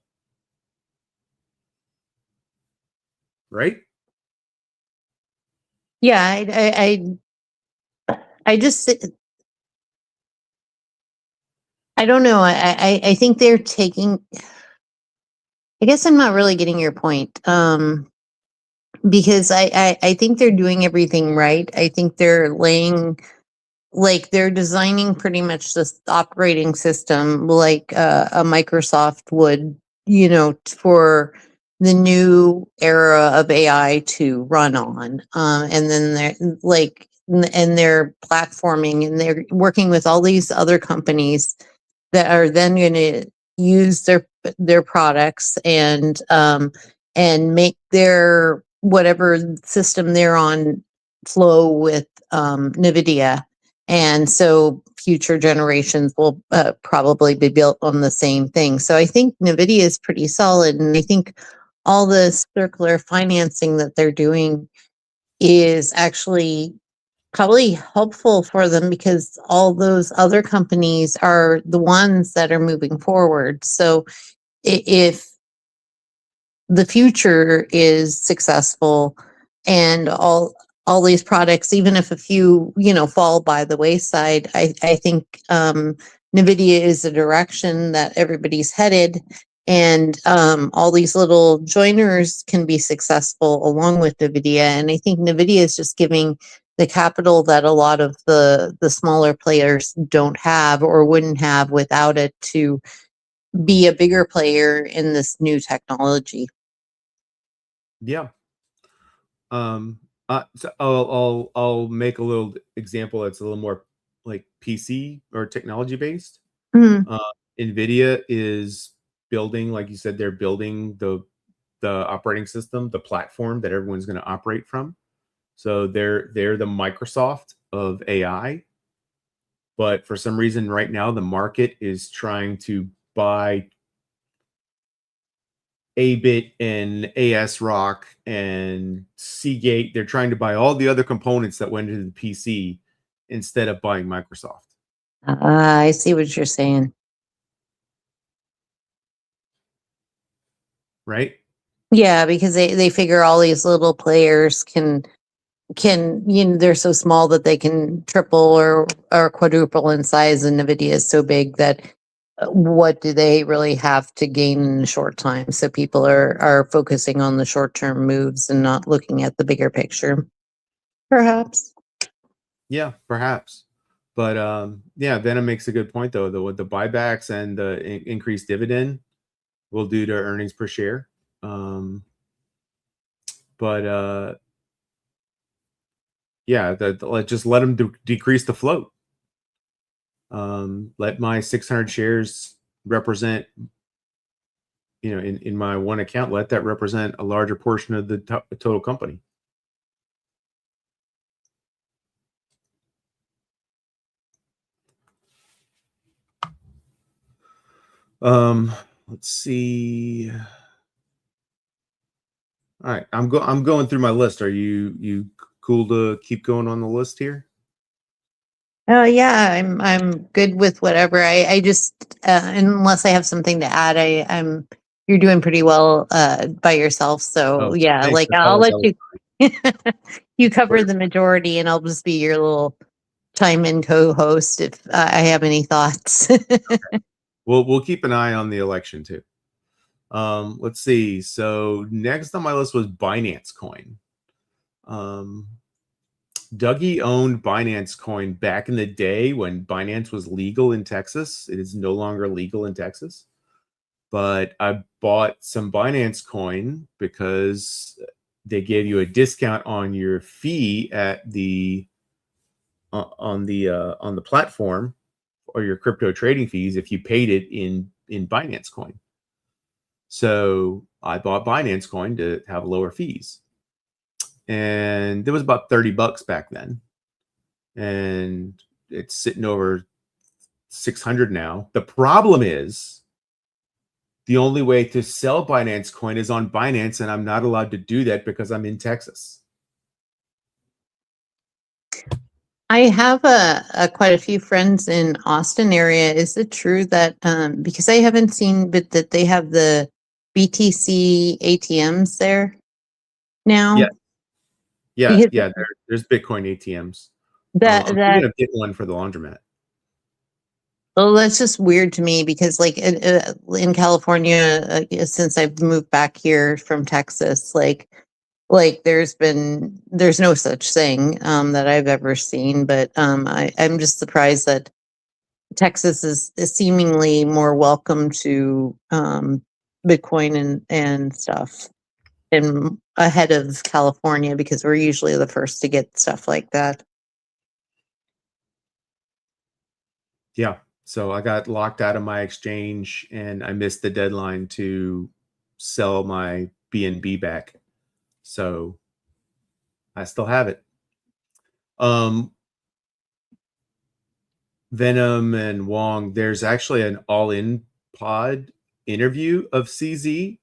Right? Yeah, I just I don't know. I think they're taking. I guess I'm not really getting your point. Because I think they're doing everything right. I think they're they're designing pretty much this operating system like a Microsoft would, for the new era of AI to run on. And then they're platforming and they're working with all these other companies that are then going to use their products and make their whatever system they're on flow with NVIDIA. And so future generations will probably be built on the same thing. So I think NVIDIA is pretty solid. And I think all the circular financing that they're doing is actually probably helpful for them because all those other companies are the ones that are moving forward. So if the future is successful and all these products, even if a few, fall by the wayside, I think NVIDIA is the direction that everybody's headed. And all these little joiners can be successful along with NVIDIA. And I think NVIDIA is just giving the capital that a lot of the smaller players don't have or wouldn't have without it to be a bigger player in this new technology. Yeah. So I'll make a little example that's a little more like PC or technology based. Mm. Uh, NVIDIA is building, like you said, they're building the operating system, the platform that everyone's going to operate from. So they're the Microsoft of AI. But for some reason, right now, the market is trying to buy A-Bit and ASRock and Seagate. They're trying to buy all the other components that went into the PC instead of buying Microsoft. I see what you're saying. Right? Yeah, because they figure all these little players can they're so small that they can triple or quadruple in size, and Nvidia is so big that what do they really have to gain in a short time? So people are focusing on the short term moves and not looking at the bigger picture, perhaps. Yeah, perhaps. But yeah, Venom makes a good point though. What the buybacks and the increased dividend will do to earnings per share. But yeah, just let them decrease the float. Let my 600 shares represent, in my one account, let that represent a larger portion of the total company. Let's see. All right, I'm going through my list. Are you cool to keep going on the list here? Oh yeah, I'm good with whatever. I just unless I have something to add, I'm you're doing pretty well by yourself. So Oh, yeah, thanks. like That's I'll always let how you you cover we're- the majority, and I'll just be your little chime in co-host if I have any thoughts. we'll keep an eye on the election too. Let's see. So next on my list was Binance Coin. Dougie owned Binance Coin back in the day when Binance was legal in Texas. It is no longer legal in Texas. But I bought some Binance Coin because they gave you a discount on your fee at the on the platform, or your crypto trading fees if you paid it in Binance Coin. So I bought Binance Coin to have lower fees. And it was about $30 back then. And it's sitting over 600 now. The problem is the only way to sell Binance Coin is on Binance, and I'm not allowed to do that because I'm in Texas. I have a quite a few friends in Austin area. Is it true that because I haven't seen, but that they have the BTC ATMs there now? Yeah, yeah, Because yeah. There's Bitcoin ATMs. that I'm that thinking of getting one for the laundromat. well, that's just weird to me because like in California, since I've moved back here from Texas, like there's no such thing that I've ever seen. But I'm just surprised that Texas is seemingly more welcome to Bitcoin and stuff and ahead of California because we're usually the first to get stuff like that. Yeah. So I got locked out of my exchange and I missed the deadline to sell my BNB back. So I still have it. Venom and Wong, there's actually an all-in pod interview of CZ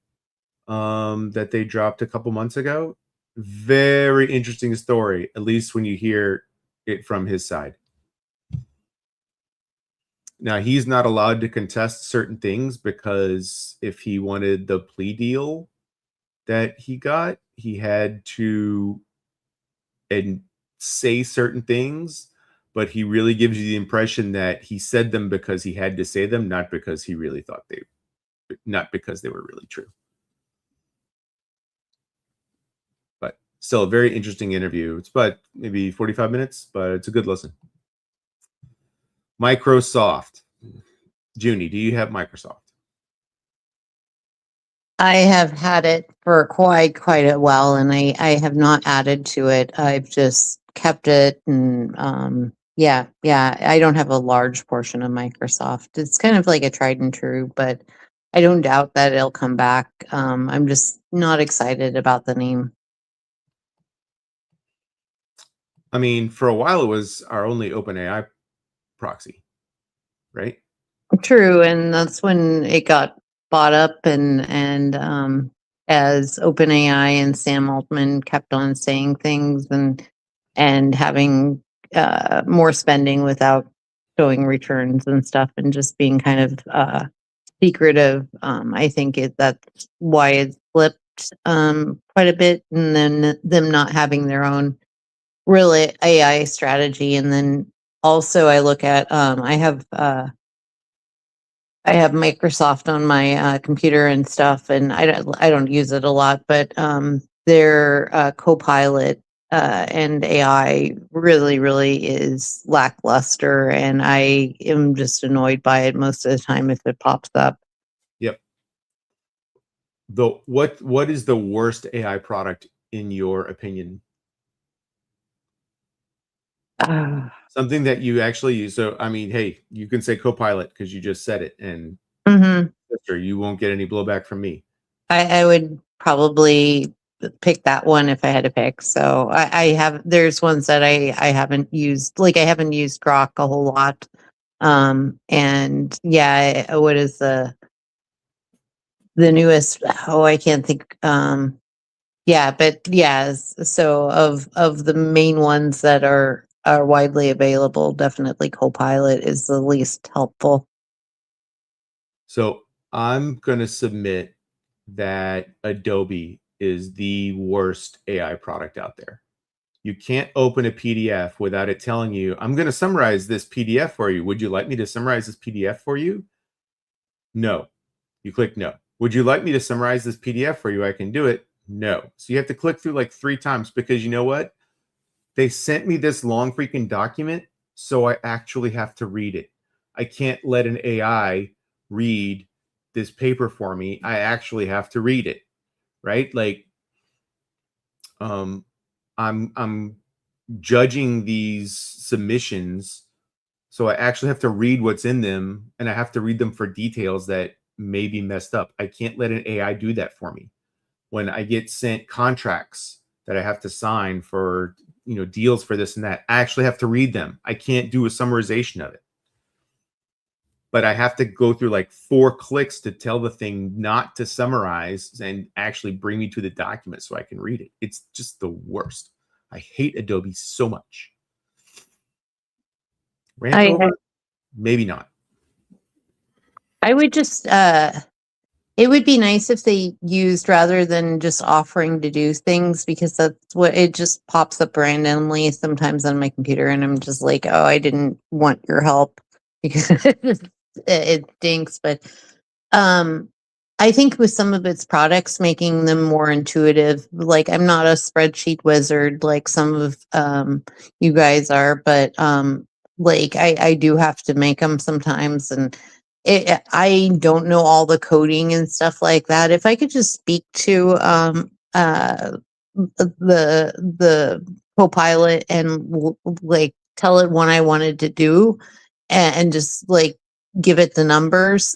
that they dropped a couple months ago. Very interesting story, at least when you hear it from his side. Now, he's not allowed to contest certain things because if he wanted the plea deal that he got, he had to and say certain things, but he really gives you the impression that he said them because he had to say them, not because he really thought not because they were really true. But still a very interesting interview. It's about maybe 45 minutes, but it's a good listen. Microsoft. Junie, do you have Microsoft? I have had it for quite a while, and I have not added to it. I've just kept it, and yeah, I don't have a large portion of Microsoft. It's kind of like a tried and true, but I don't doubt that it'll come back. I'm just not excited about the name. I mean, for a while it was our only OpenAI proxy, right? True, and that's when it got bought up, and as OpenAI and Sam Altman kept on saying things and having more spending without showing returns and stuff, and just being kind of secretive. I think that's why it flipped quite a bit, and then them not having their own real AI strategy, and then also I look at I have Microsoft on my computer and stuff, and I don't use it a lot, but their Copilot and AI really is lackluster, and I am just annoyed by it most of the time if it pops up. Yep. What is the worst AI product in your opinion? Something that you actually use. So, I mean, hey, you can say Copilot because you just said it, and Mhm. sister, you won't get any blowback from me. I would probably pick that one if I had to pick. So I have there's ones that I haven't used, like I haven't used Grok a whole lot. And yeah, what is the newest? Oh, I can't think. Yeah, but yeah, so of the main ones that are widely available, definitely Copilot is the least helpful. So, I'm going to submit that Adobe is the worst AI product out there. You can't open a PDF without it telling you, I'm going to summarize this PDF for you. Would you like me to summarize this PDF for you? No. You click no. Would you like me to summarize this PDF for you? I can do it. No. So you have to click through like 3 times because you know what? They sent me this long freaking document, so I actually have to read it. I can't let an AI read this paper for me. I actually have to read it, right? Like, um, I'm judging these submissions, so I actually have to read what's in them, and I have to read them for details that may be messed up. I can't let an AI do that for me. When I get sent contracts that I have to sign for, deals for this and that, I actually have to read them. I can't do a summarization of it. But I have to go through like 4 clicks to tell the thing not to summarize and actually bring me to the document so I can read it. It's just the worst. I hate Adobe so much. Rant I over? Maybe not. I would just it would be nice if they used, rather than just offering to do things, because that's what it just pops up randomly sometimes on my computer, and I'm just like, oh, I didn't want your help because it stinks. But um I think with some of its products, making them more intuitive, like I'm not a spreadsheet wizard like some of you guys are, but like I do have to make them sometimes, and I don't know all the coding and stuff like that. If I could just speak to the Copilot and like tell it what I wanted to do, and just like give it the numbers,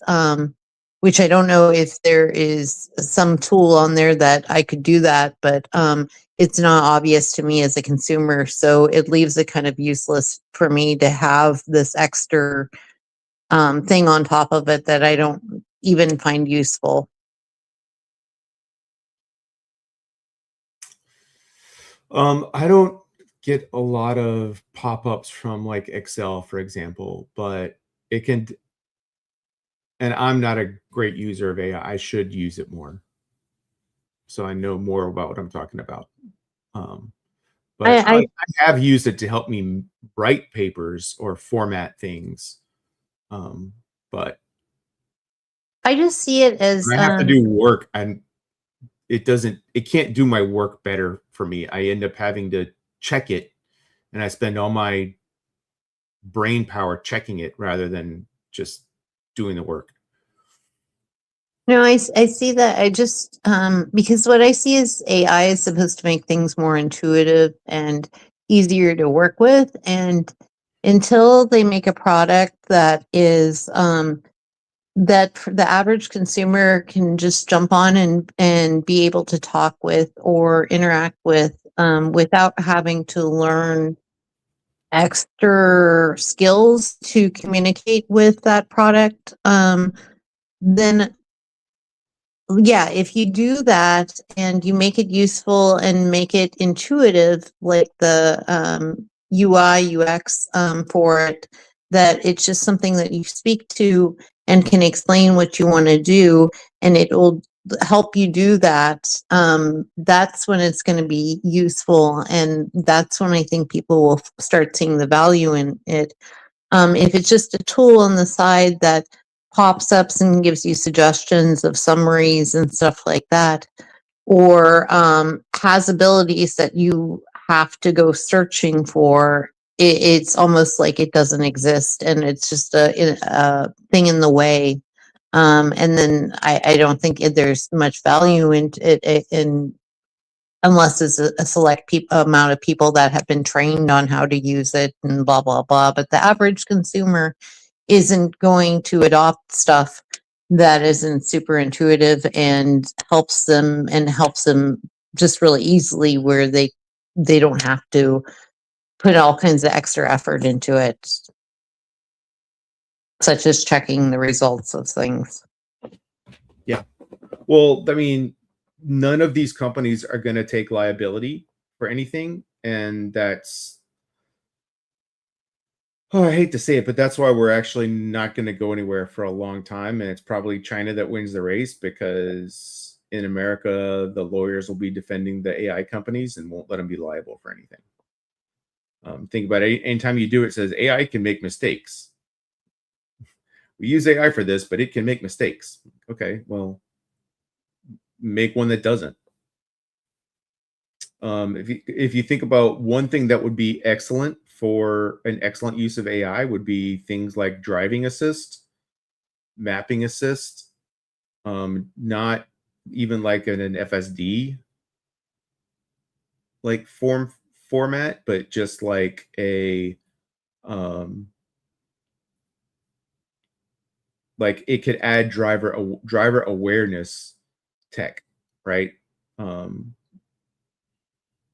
which I don't know if there is some tool on there that I could do that, but it's not obvious to me as a consumer, so it leaves it kind of useless for me to have this extra thing on top of it that I don't even find useful. I don't get a lot of pop-ups from like Excel, for example, but it can, and I'm not a great user of AI. I should use it more, so I know more about what I'm talking about. Um, but I I have used it to help me write papers or format things. Um, but I just see it as when I have to do work, and it can't do my work better for me. I end up having to check it, and I spend all my brain power checking it rather than just doing the work. No, I see that. I just because what I see is AI is supposed to make things more intuitive and easier to work with, and until they make a product that is that the average consumer can just jump on and be able to talk with or interact with without having to learn extra skills to communicate with that product, then yeah, if you do that and you make it useful and make it intuitive, like the UI, UX for it, that it's just something that you speak to and can explain what you want to do, and it will help you do that. That's when it's going to be useful, and that's when I think people will start seeing the value in it. If it's just a tool on the side that pops up and gives you suggestions of summaries and stuff like that, or has abilities that you have to go searching for, it's almost like it doesn't exist and it's just a thing in the way. And then I don't think there's much value in it in unless it's a select amount of people that have been trained on how to use it and blah blah blah. But the average consumer isn't going to adopt stuff that isn't super intuitive and helps them just really easily, where they don't have to put all kinds of extra effort into it, such as checking the results of things. Yeah. Well, I mean, none of these companies are going to take liability for anything. And that's, oh, I hate to say it, but that's why we're actually not going to go anywhere for a long time. And it's probably China that wins the race, because in America, the lawyers will be defending the AI companies and won't let them be liable for anything. Think about it. Anytime you do it, says AI can make mistakes. We use AI for this, but it can make mistakes. Okay, well, make one that doesn't. If you think about one thing that would be excellent for an excellent use of AI, would be things like driving assist, mapping assist, not even like in an FSD like format, but just like a like it could add driver awareness tech, right?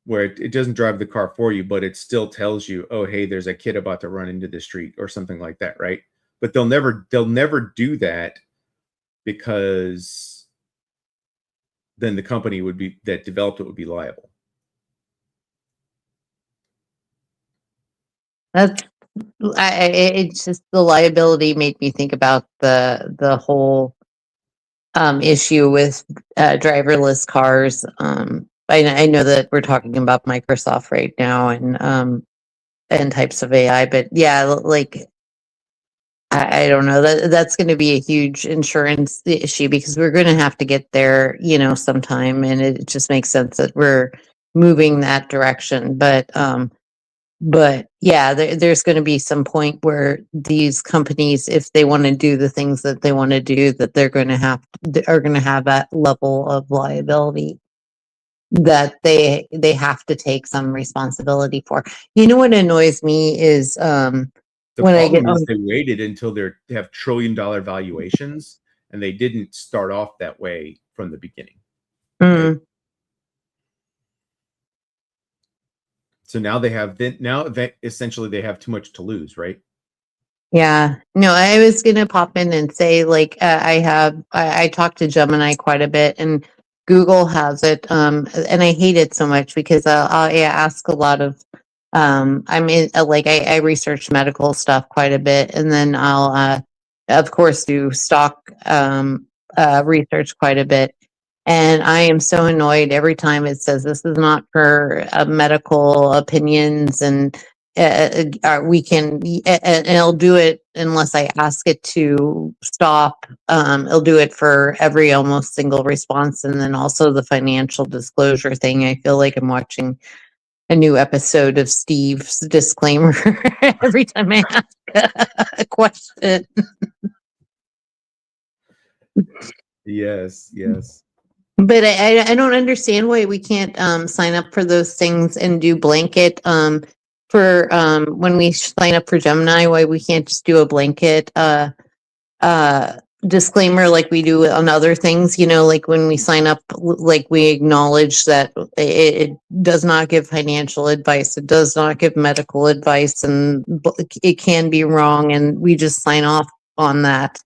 Where it doesn't drive the car for you, but it still tells you, oh, hey, there's a kid about to run into the street or something like that, right? But they'll never do that, because then the company that developed it would be liable. That's it's just the liability made me think about the whole issue with driverless cars. I know that we're talking about Microsoft right now and types of AI, but yeah, like I don't know, that's going to be a huge insurance issue, because we're going to have to get there, sometime, and it just makes sense that we're moving that direction. But yeah, there's going to be some point where these companies, if they want to do the things that they want to do, that they're going to have that level of liability that they have to take some responsibility for. You know what annoys me is The when I get problem is they waited until they have $1 trillion valuations, and they didn't start off that way from the beginning. Right? So now essentially they have too much to lose, right? Yeah, no, I was gonna pop in and say, like, I talk to Gemini quite a bit, and Google has it, and I hate it so much because I ask a lot of, I'm in, like, I research medical stuff quite a bit, and then I'll, of course, do stock research quite a bit, and I am so annoyed every time it says this is not for medical opinions, and we can, and it'll do it unless I ask it to stop. It'll do it for every almost single response. And then also the financial disclosure thing. I feel like I'm watching a new episode of Steve's disclaimer every time I ask a question. Yes, yes. But I don't understand why we can't sign up for those things and do blanket for when we sign up for Gemini, why we can't just do a blanket uh disclaimer like we do on other things, like when we sign up, like we acknowledge that it does not give financial advice, it does not give medical advice, and it can be wrong, and we just sign off on that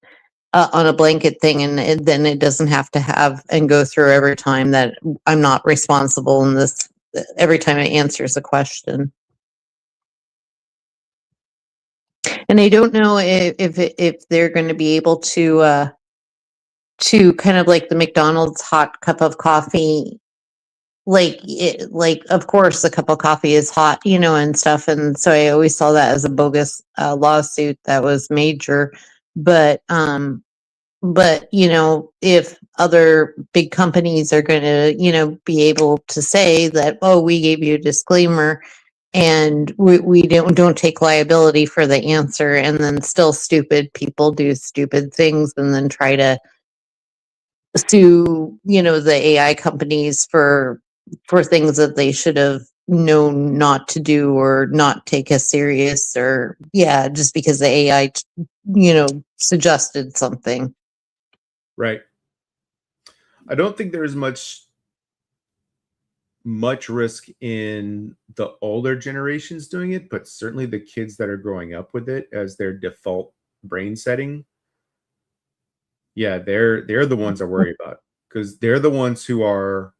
on a blanket thing, and then it doesn't have to have and go through every time that I'm not responsible in this, every time it answers a question. And I don't know if they're going to be able to kind of like the McDonald's hot cup of coffee, like of course the cup of coffee is hot, and stuff, and so I always saw that as a bogus lawsuit that was major. But if other big companies are going to be able to say that, oh, we gave you a disclaimer and we don't take liability for the answer, and then still stupid people do stupid things and then try to sue the AI companies for things that they should have known not to do or not take as serious, or just because the AI suggested something. Right. I don't think there's much risk in the older generations doing it, but certainly the kids that are growing up with it as their default brain setting. Yeah, they're the ones I worry about, because they're the ones who are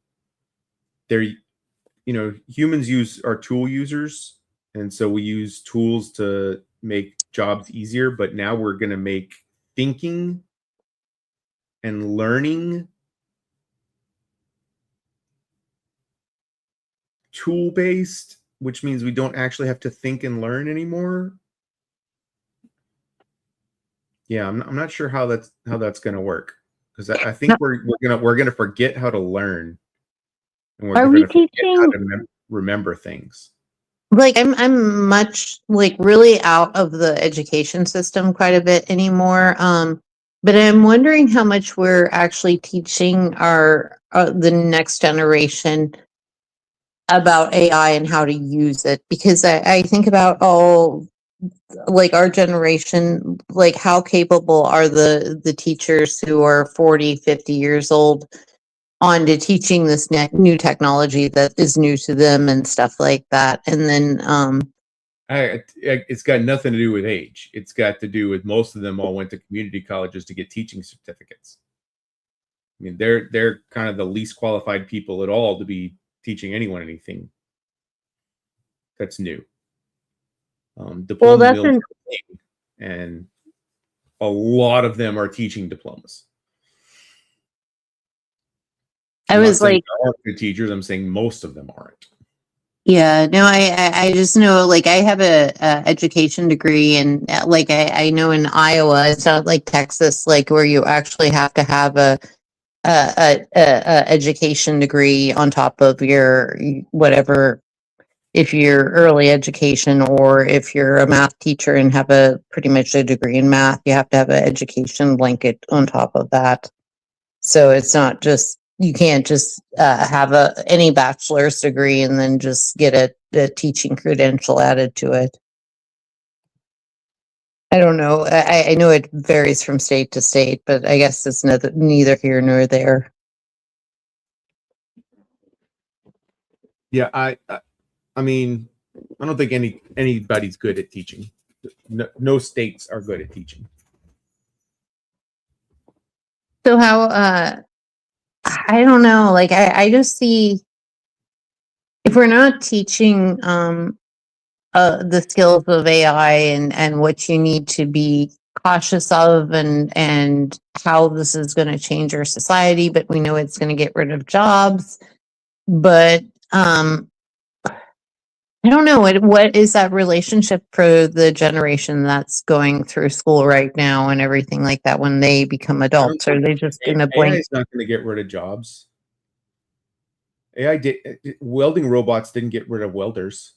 humans are tool users, and so we use tools to make jobs easier, but now we're going to make thinking and learning tool based, which means we don't actually have to think and learn anymore. Yeah, I'm not sure how that's going to work, because I think we're gonna forget how to learn, and we're Are going we to forget how teaching? to remember things. Like I'm much like really out of the education system quite a bit anymore. But I'm wondering how much we're actually teaching our the next generation about AI and how to use it, because I think about like our generation, like how capable are the teachers who are 40, 50 years old on to teaching this new technology that is new to them and stuff like that. And then It's got nothing to do with age. It's got to do with most of them all went to community colleges to get teaching certificates. I mean, they're kind of the least qualified people at all to be teaching anyone anything that's new. Diploma that's mills, and a lot of them are teaching diplomas. I I'm not was saying like, there aren't good teachers. I'm saying most of them aren't. yeah, no, I just know, like, I have a education degree, and like I know in Iowa, it's not like Texas, like where you actually have to have a education degree on top of your whatever, if you're early education, or if you're a math teacher and have a pretty much a degree in math, you have to have an education blanket on top of that. So it's not just, you can't just have any bachelor's degree and then just get a teaching credential added to it. I don't know. I know it varies from state to state, but I guess it's neither here nor there. Yeah, I mean, I don't think anybody's good at teaching. No states are good at teaching. So how I don't know, like I just see, if we're not teaching the skills of AI and what you need to be cautious of, and how this is going to change our society, but we know it's going to get rid of jobs. But I don't know what is that relationship for the generation that's going through school right now and everything like that when they become I don't adults? Are think they just going to AI blink? is not going to get rid of jobs. AI did welding robots didn't get rid of welders.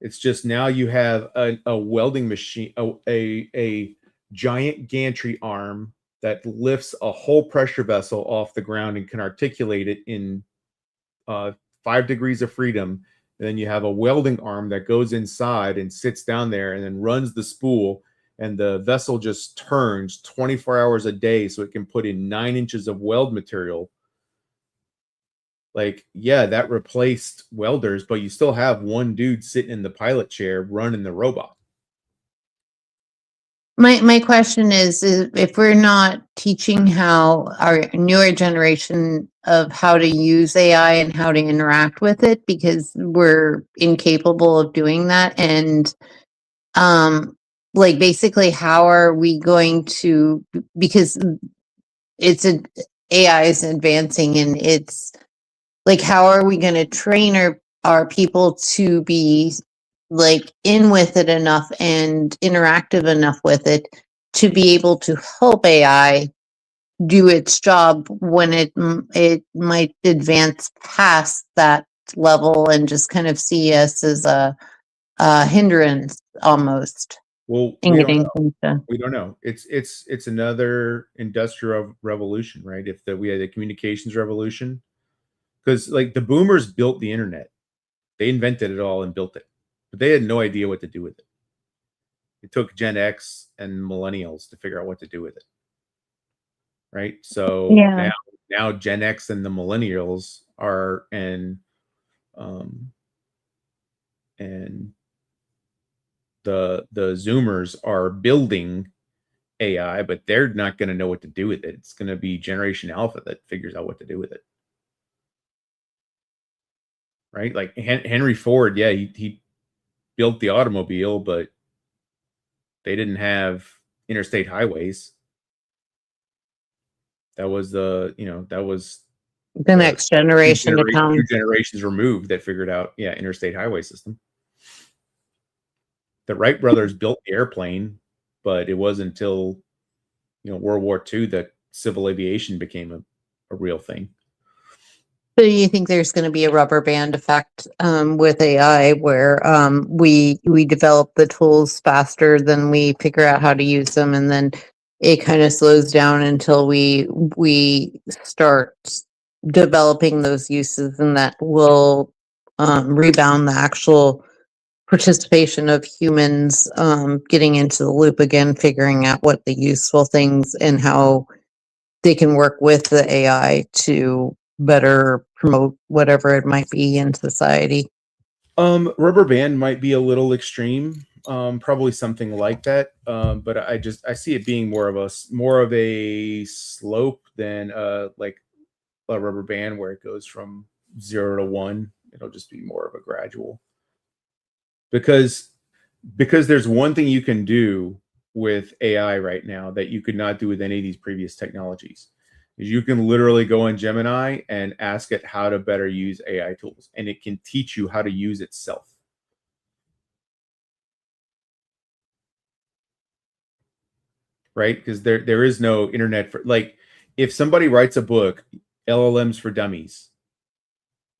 It's just now you have a welding machine, a giant gantry arm that lifts a whole pressure vessel off the ground and can articulate it in 5 degrees of freedom. And then you have a welding arm that goes inside and sits down there and then runs the spool. And the vessel just turns 24 hours a day so it can put in 9 inches of weld material. Like, yeah, that replaced welders, but you still have one dude sitting in the pilot chair running the robot. My question is if we're not teaching how our newer generation of how to use AI and how to interact with it because we're incapable of doing that, and like basically how are we going to, because it's a AI is advancing, and it's like how are we going to train our people to be like in with it enough and interactive enough with it to be able to help AI do its job when it might advance past that level and just kind of see us as a hindrance almost Well, in we don't getting know. things done. We don't know. It's another industrial revolution, right? If we had a communications revolution, because like the boomers built the internet, they invented it all and built it, but they had no idea what to do with it. It took Gen X and millennials to figure out what to do with it, right? So Yeah. now Gen X and the millennials are um, and the Zoomers are building AI, but they're not going to know what to do with it. It's going to be Generation Alpha that figures out what to do with it, right? Like Henry Ford, yeah, he built the automobile, but they didn't have interstate highways. That was that was The the next generation to two come. generations removed that figured out, yeah, interstate highway system. The Wright brothers built the airplane, but it wasn't until World War II that civil aviation became a real thing. So you think there's going to be a rubber band effect with AI where we develop the tools faster than we figure out how to use them, and then it kind of slows down until we start developing those uses, and that will rebound the actual participation of humans getting into the loop again, figuring out what the useful things and how they can work with the AI to better promote whatever it might be in society. Rubber band might be a little extreme. Probably something like that. But I see it being more of a slope than like a rubber band where it goes from 0 to 1. It'll just be more of a gradual, because there's one thing you can do with AI right now that you could not do with any of these previous technologies. Is you can literally go in Gemini and ask it how to better use AI tools, and it can teach you how to use itself. Right? Because there is no internet for, like, if somebody writes a book, LLMs for Dummies,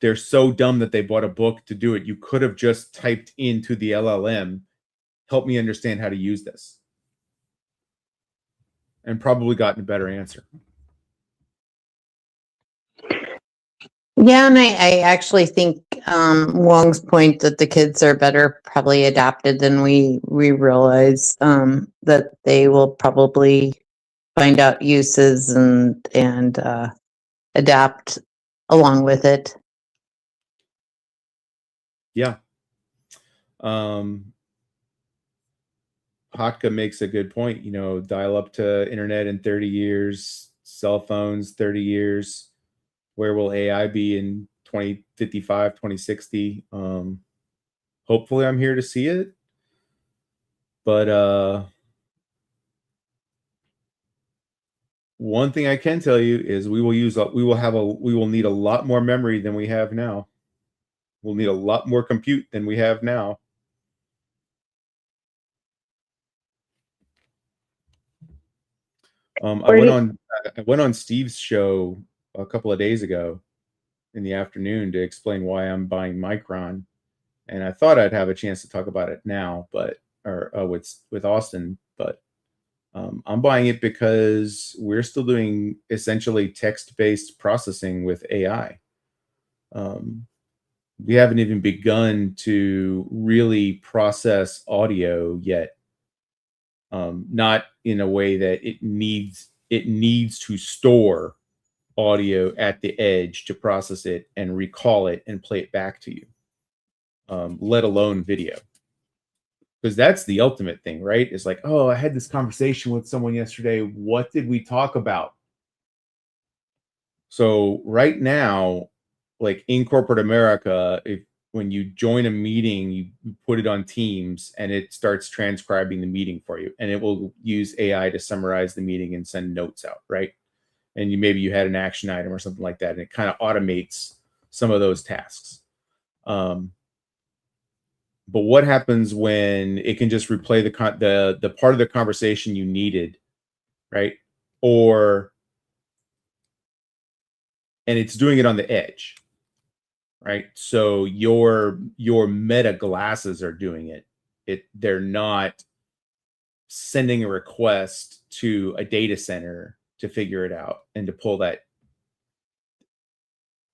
they're so dumb that they bought a book to do it. You could have just typed into the LLM, help me understand how to use this, and probably gotten a better answer. Yeah, and I actually think Wong's point that the kids are better probably adapted than we realize, that they will probably find out uses and adapt along with it. Yeah. Hotka makes a good point. Dial up to internet in 30 years, cell phones 30 years. Where will AI be in 2055, 2060? Hopefully I'm here to see it. But one thing I can tell you is we will need a lot more memory than we have now. We'll need a lot more compute than we have now. I went on Steve's show a couple of days ago in the afternoon to explain why I'm buying Micron, and I thought I'd have a chance to talk about it now, with Austin, but I'm buying it because we're still doing essentially text-based processing with AI. We haven't even begun to really process audio yet. Not in a way that it needs to store audio at the edge to process it and recall it and play it back to you, let alone video. Because that's the ultimate thing, right? It's like, oh, I had this conversation with someone yesterday. What did we talk about? So right now, like in corporate America, when you join a meeting, you put it on Teams and it starts transcribing the meeting for you, and it will use AI to summarize the meeting and send notes out, right? And maybe you had an action item or something like that, and it kind of automates some of those tasks. But what happens when it can just replay the part of the conversation you needed, right? And it's doing it on the edge, right? So your Meta glasses are doing it. They're not sending a request to a data center to figure it out and to pull that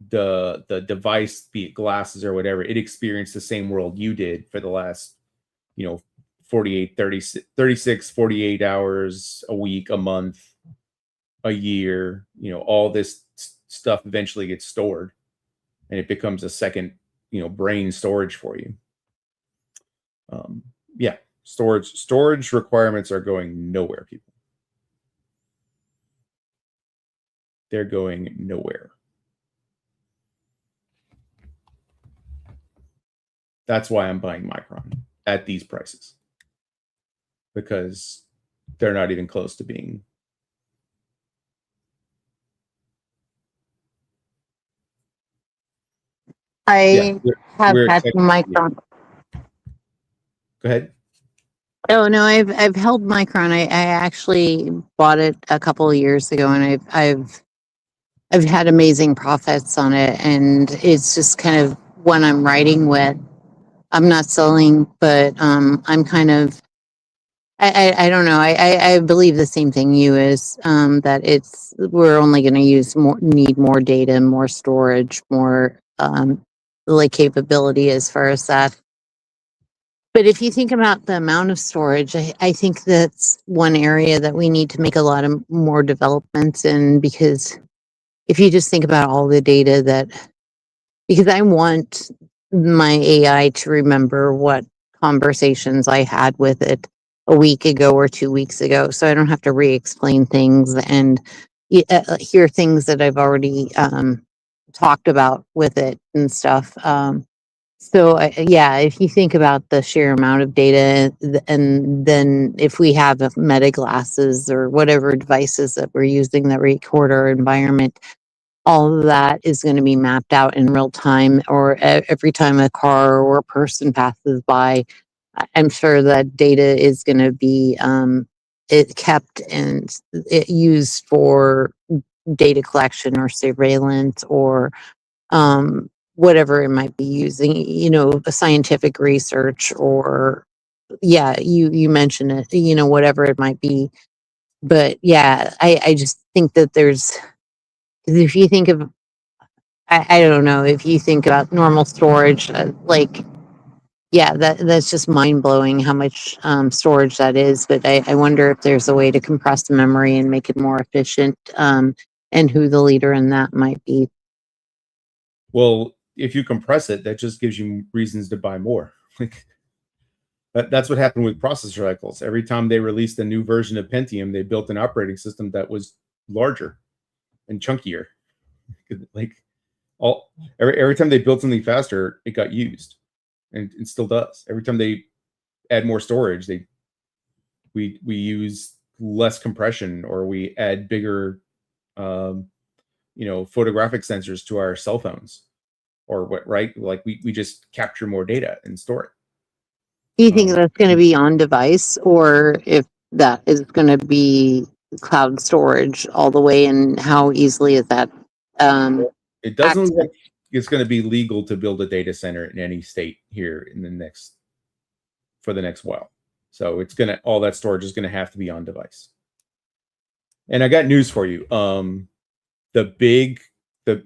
the device, be it glasses or whatever. It experienced the same world you did for the last 48 36 48 hours a week, a month, a year. All this stuff eventually gets stored and it becomes a second brain storage for you. Yeah, storage requirements are going nowhere, people. They're going nowhere. That's why I'm buying Micron at these prices, because they're not even close to being. I have had Micron. Go ahead. Oh no, I've held Micron. I actually bought it a couple of years ago, and I've had amazing profits on it, and it's just kind of what I'm writing with. I'm not selling, but I'm kind of I don't know. I believe the same thing you is, that we're only going to need more data, more storage, more like capability as far as that. But if you think about the amount of storage, I think that's one area that we need to make a lot of more developments in, because if you just think about all the data because I want my AI to remember what conversations I had with it a week ago or 2 weeks ago, so I don't have to re-explain things and hear things that I've already talked about with it and stuff. So yeah, if you think about the sheer amount of data, and then if we have meta glasses or whatever devices that we're using that record our environment, all of that is going to be mapped out in real time, or every time a car or a person passes by. I'm sure that data is going to be kept and used for data collection or surveillance, or whatever it might be using, scientific research, or yeah, you mentioned it, whatever it might be. But yeah, I just think that if you think of, I don't know, if you think about normal storage, yeah, that's just mind blowing how much storage that is. But I wonder if there's a way to compress the memory and make it more efficient, and who the leader in that might be. Well, if you compress it, that just gives you reasons to buy more. That's what happened with processor cycles. Every time they released a new version of Pentium, they built an operating system that was larger and chunkier. Every time they built something faster, it got used, and it still does. Every time they add more storage, we use less compression, or we add bigger photographic sensors to our cell phones. or what, right? Like we just capture more data and store it. Do you think that's going to be on device, or if that is going to be cloud storage all the way, and how easily is that? It doesn't look like it's going to be legal to build a data center in any state here in the next while. So it's gonna, all that storage is going to have to be on device. And I got news for you. The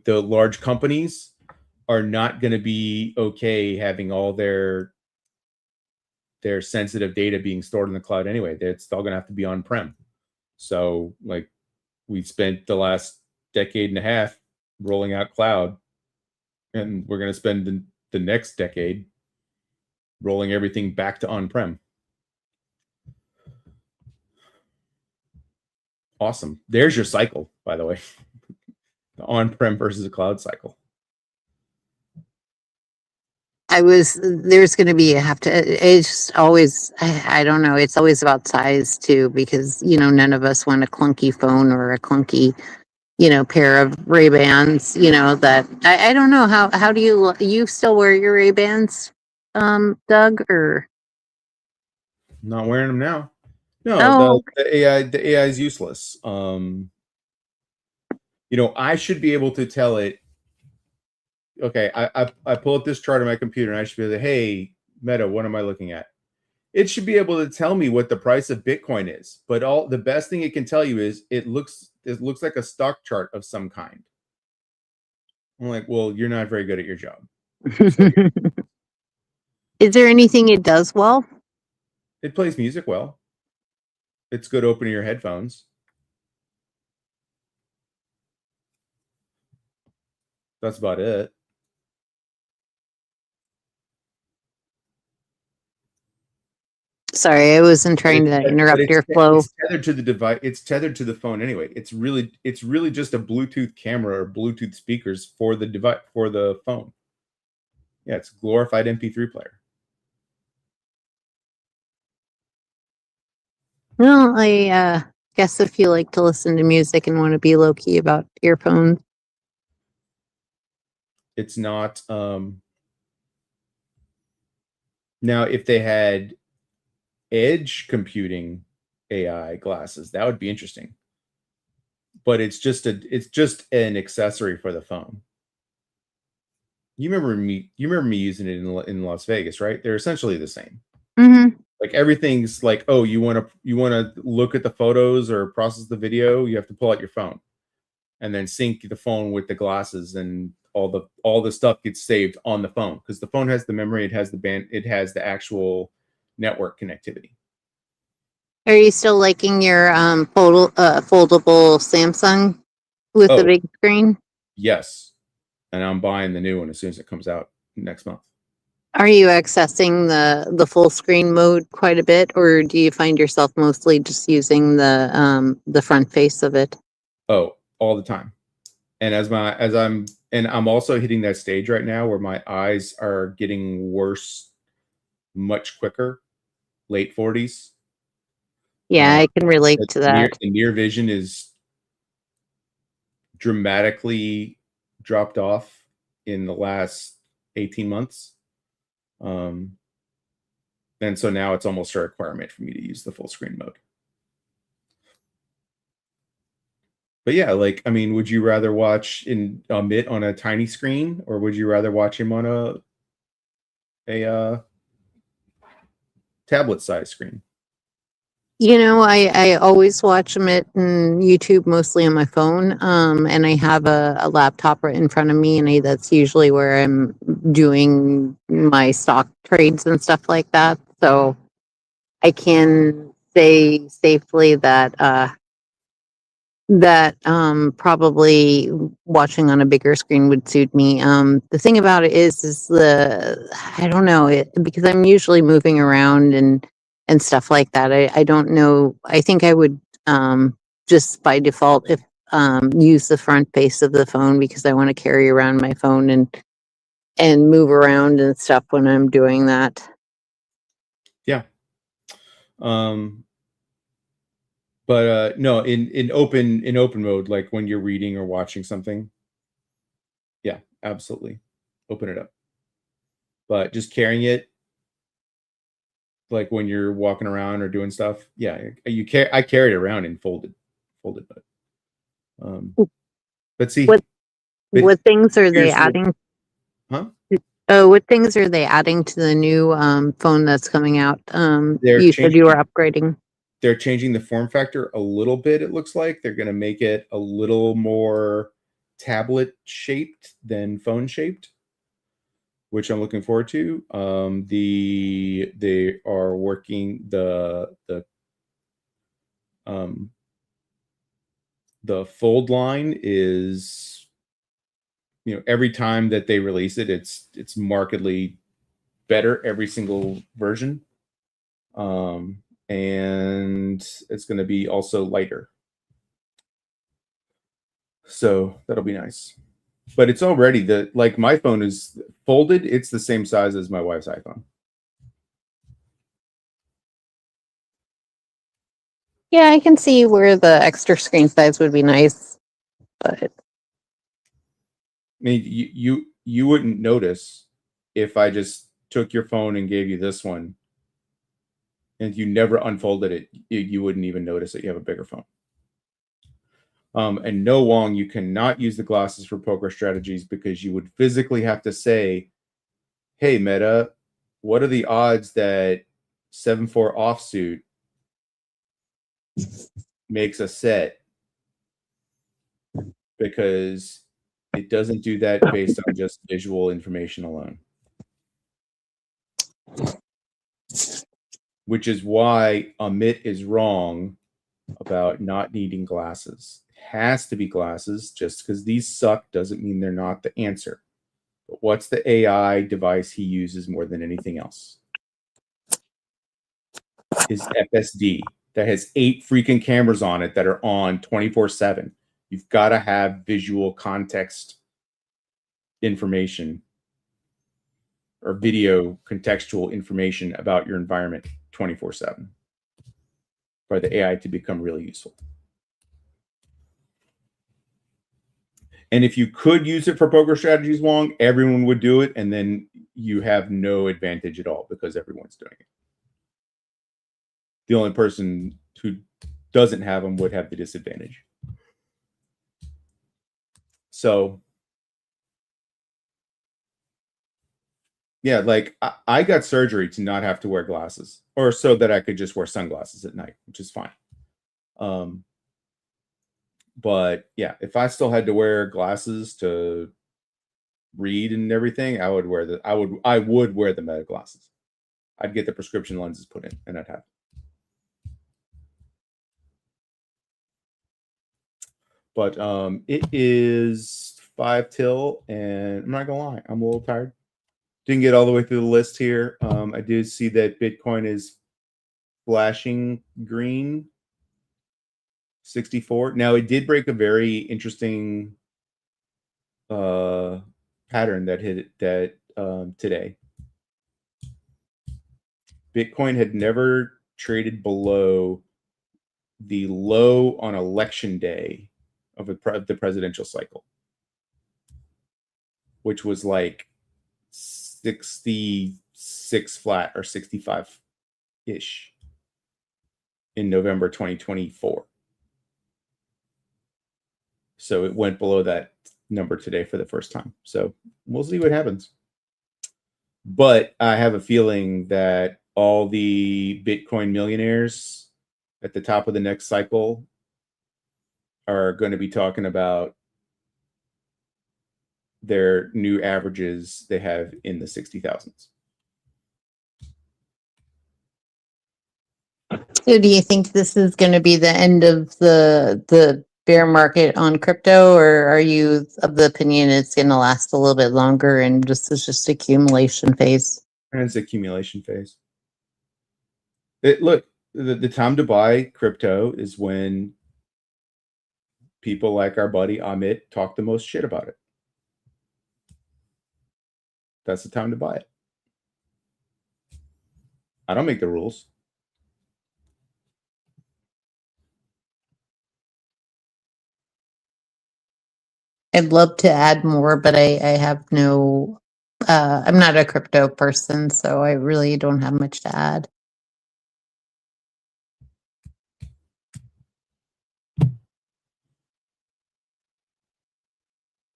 large companies are not going to be okay having all their sensitive data being stored in the cloud anyway. It's all going to have to be on-prem. So like we've spent the last decade and a half rolling out cloud, and we're going to spend the next decade rolling everything back to on-prem. Awesome. There's your cycle, by the way. The on-prem versus a cloud cycle. There's going to be, it's always, I don't know, it's always about size too, because, none of us want a clunky phone or a clunky, pair of Ray-Bans, that, I don't know, how do you still wear your Ray-Bans, Doug, or? I'm not wearing them now. No, the AI is useless. I should be able to tell it, okay, I pull up this chart on my computer and I should be like, hey, Meta, what am I looking at? It should be able to tell me what the price of Bitcoin is, but the best thing it can tell you is it looks like a stock chart of some kind. I'm like, well, you're not very good at your job. Is there anything it does well? It plays music well. It's good opening your headphones. That's about it. Sorry, I wasn't trying to interrupt your flow. It's tethered to the device. It's tethered to the phone anyway. It's really just a Bluetooth camera or Bluetooth speakers for the device, for the phone. Yeah, it's a glorified MP3 player. Well, I guess if you like to listen to music and want to be low key about earphones, it's not. Now, if they had edge computing AI glasses, that would be interesting. But it's just an accessory for the phone. You remember me using it in Las Vegas, right? They're essentially the same. Mm-hmm. Like everything's like, oh, you want to look at the photos or process the video, you have to pull out your phone and then sync the phone with the glasses, and all the stuff gets saved on the phone because the phone has the memory, it has the band, it has the actual network connectivity. Are you still liking your foldable Samsung with the big screen? Yes, and I'm buying the new one as soon as it comes out next month. Are you accessing the full screen mode quite a bit, or do you find yourself mostly just using the front face of it? Oh, all the time. And I'm also hitting that stage right now where my eyes are getting worse much quicker, late 40s. Yeah, I can relate to that. The near vision is dramatically dropped off in the last 18 months. And so now it's almost a requirement for me to use the full screen mode. But yeah, like, I mean, would you rather watch Mitt on a tiny screen, or would you rather watch him on a tablet size screen? I always watch them at YouTube, mostly on my phone. And I have a laptop right in front of me, and that's usually where I'm doing my stock trades and stuff like that. So I can say safely that probably watching on a bigger screen would suit me. The thing about it is I don't know, because I'm usually moving around and stuff like that. I don't know. I think I would just by default if use the front face of the phone, because I want to carry around my phone and move around and stuff when I'm doing that. Yeah. But no, in open mode, like when you're reading or watching something. Yeah, absolutely. open it up. But just carrying it, like when you're walking around or doing stuff, yeah, I carried it around and folded, but see, What but what things are they here's the, adding? huh? Oh, what things are they adding to the new phone that's coming out? They're You said you were upgrading. they're changing the form factor a little bit. It looks like they're going to make it a little more tablet shaped than phone shaped, which I'm looking forward to. They are working um, the fold line is, every time that they release it, it's markedly better every single version, and it's going to be also lighter, so that'll be nice. But it's already like my phone is folded. It's the same size as my wife's iPhone. Yeah, I can see where the extra screen size would be nice, but I mean, you wouldn't notice if I just took your phone and gave you this one, and you never unfolded it. You wouldn't even notice that you have a bigger phone. And no, Wong, you cannot use the glasses for poker strategies because you would physically have to say, "Hey, Meta, what are the odds that 7-4 offsuit makes a set?" Because it doesn't do that based on just visual information alone. Which is why Amit is wrong about not needing glasses. It has to be glasses. Just because these suck doesn't mean they're not the answer. But what's the AI device he uses more than anything else? His FSD that has 8 freaking cameras on it that are on 24/7. You've got to have visual context information or video contextual information about your environment 24/7 for the AI to become really useful. And if you could use it for poker strategies, Wong, everyone would do it, and then you have no advantage at all because everyone's doing it. The only person who doesn't have them would have the disadvantage. So, yeah, like I got surgery to not have to wear glasses, or so that I could just wear sunglasses at night, which is fine. But yeah, if I still had to wear glasses to read and everything, I would wear I would wear the Meta glasses. I'd get the prescription lenses put in, and I'd have. But it is 5 till, and I'm not gonna lie, I'm a little tired. Didn't get all the way through the list here. I did see that Bitcoin is flashing green, 64. Now it did break a very interesting pattern that hit that today. Bitcoin had never traded below the low on election day of the presidential cycle, which was like 66 flat or 65 ish in November 2024. So it went below that number today for the first time. So we'll see what happens. But I have a feeling that all the Bitcoin millionaires at the top of the next cycle are going to be talking about their new averages they have in the 60,000s. so do you think this is going to be the end of the bear market on crypto, or are you of the opinion it's going to last a little bit longer and this is just accumulation phase? And it's accumulation phase. Look, the time to buy crypto is when people like our buddy Amit talk the most shit about it. That's the time to buy it. I don't make the rules. I'd love to add more, but I have no I'm not a crypto person, so I really don't have much to add.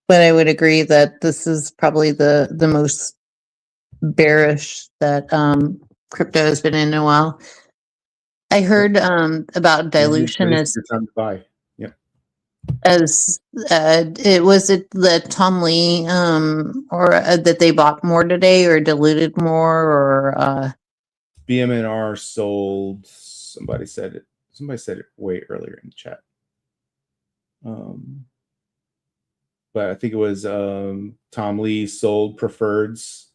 But I would agree that this is probably the most bearish that crypto has been in a while. I heard about dilution This is your time to buy. Yep. as it was it the Tom Lee or that they bought more today or diluted more or BMNR sold. Somebody said it. Somebody said it way earlier in the chat. But I think it was Tom Lee sold preferreds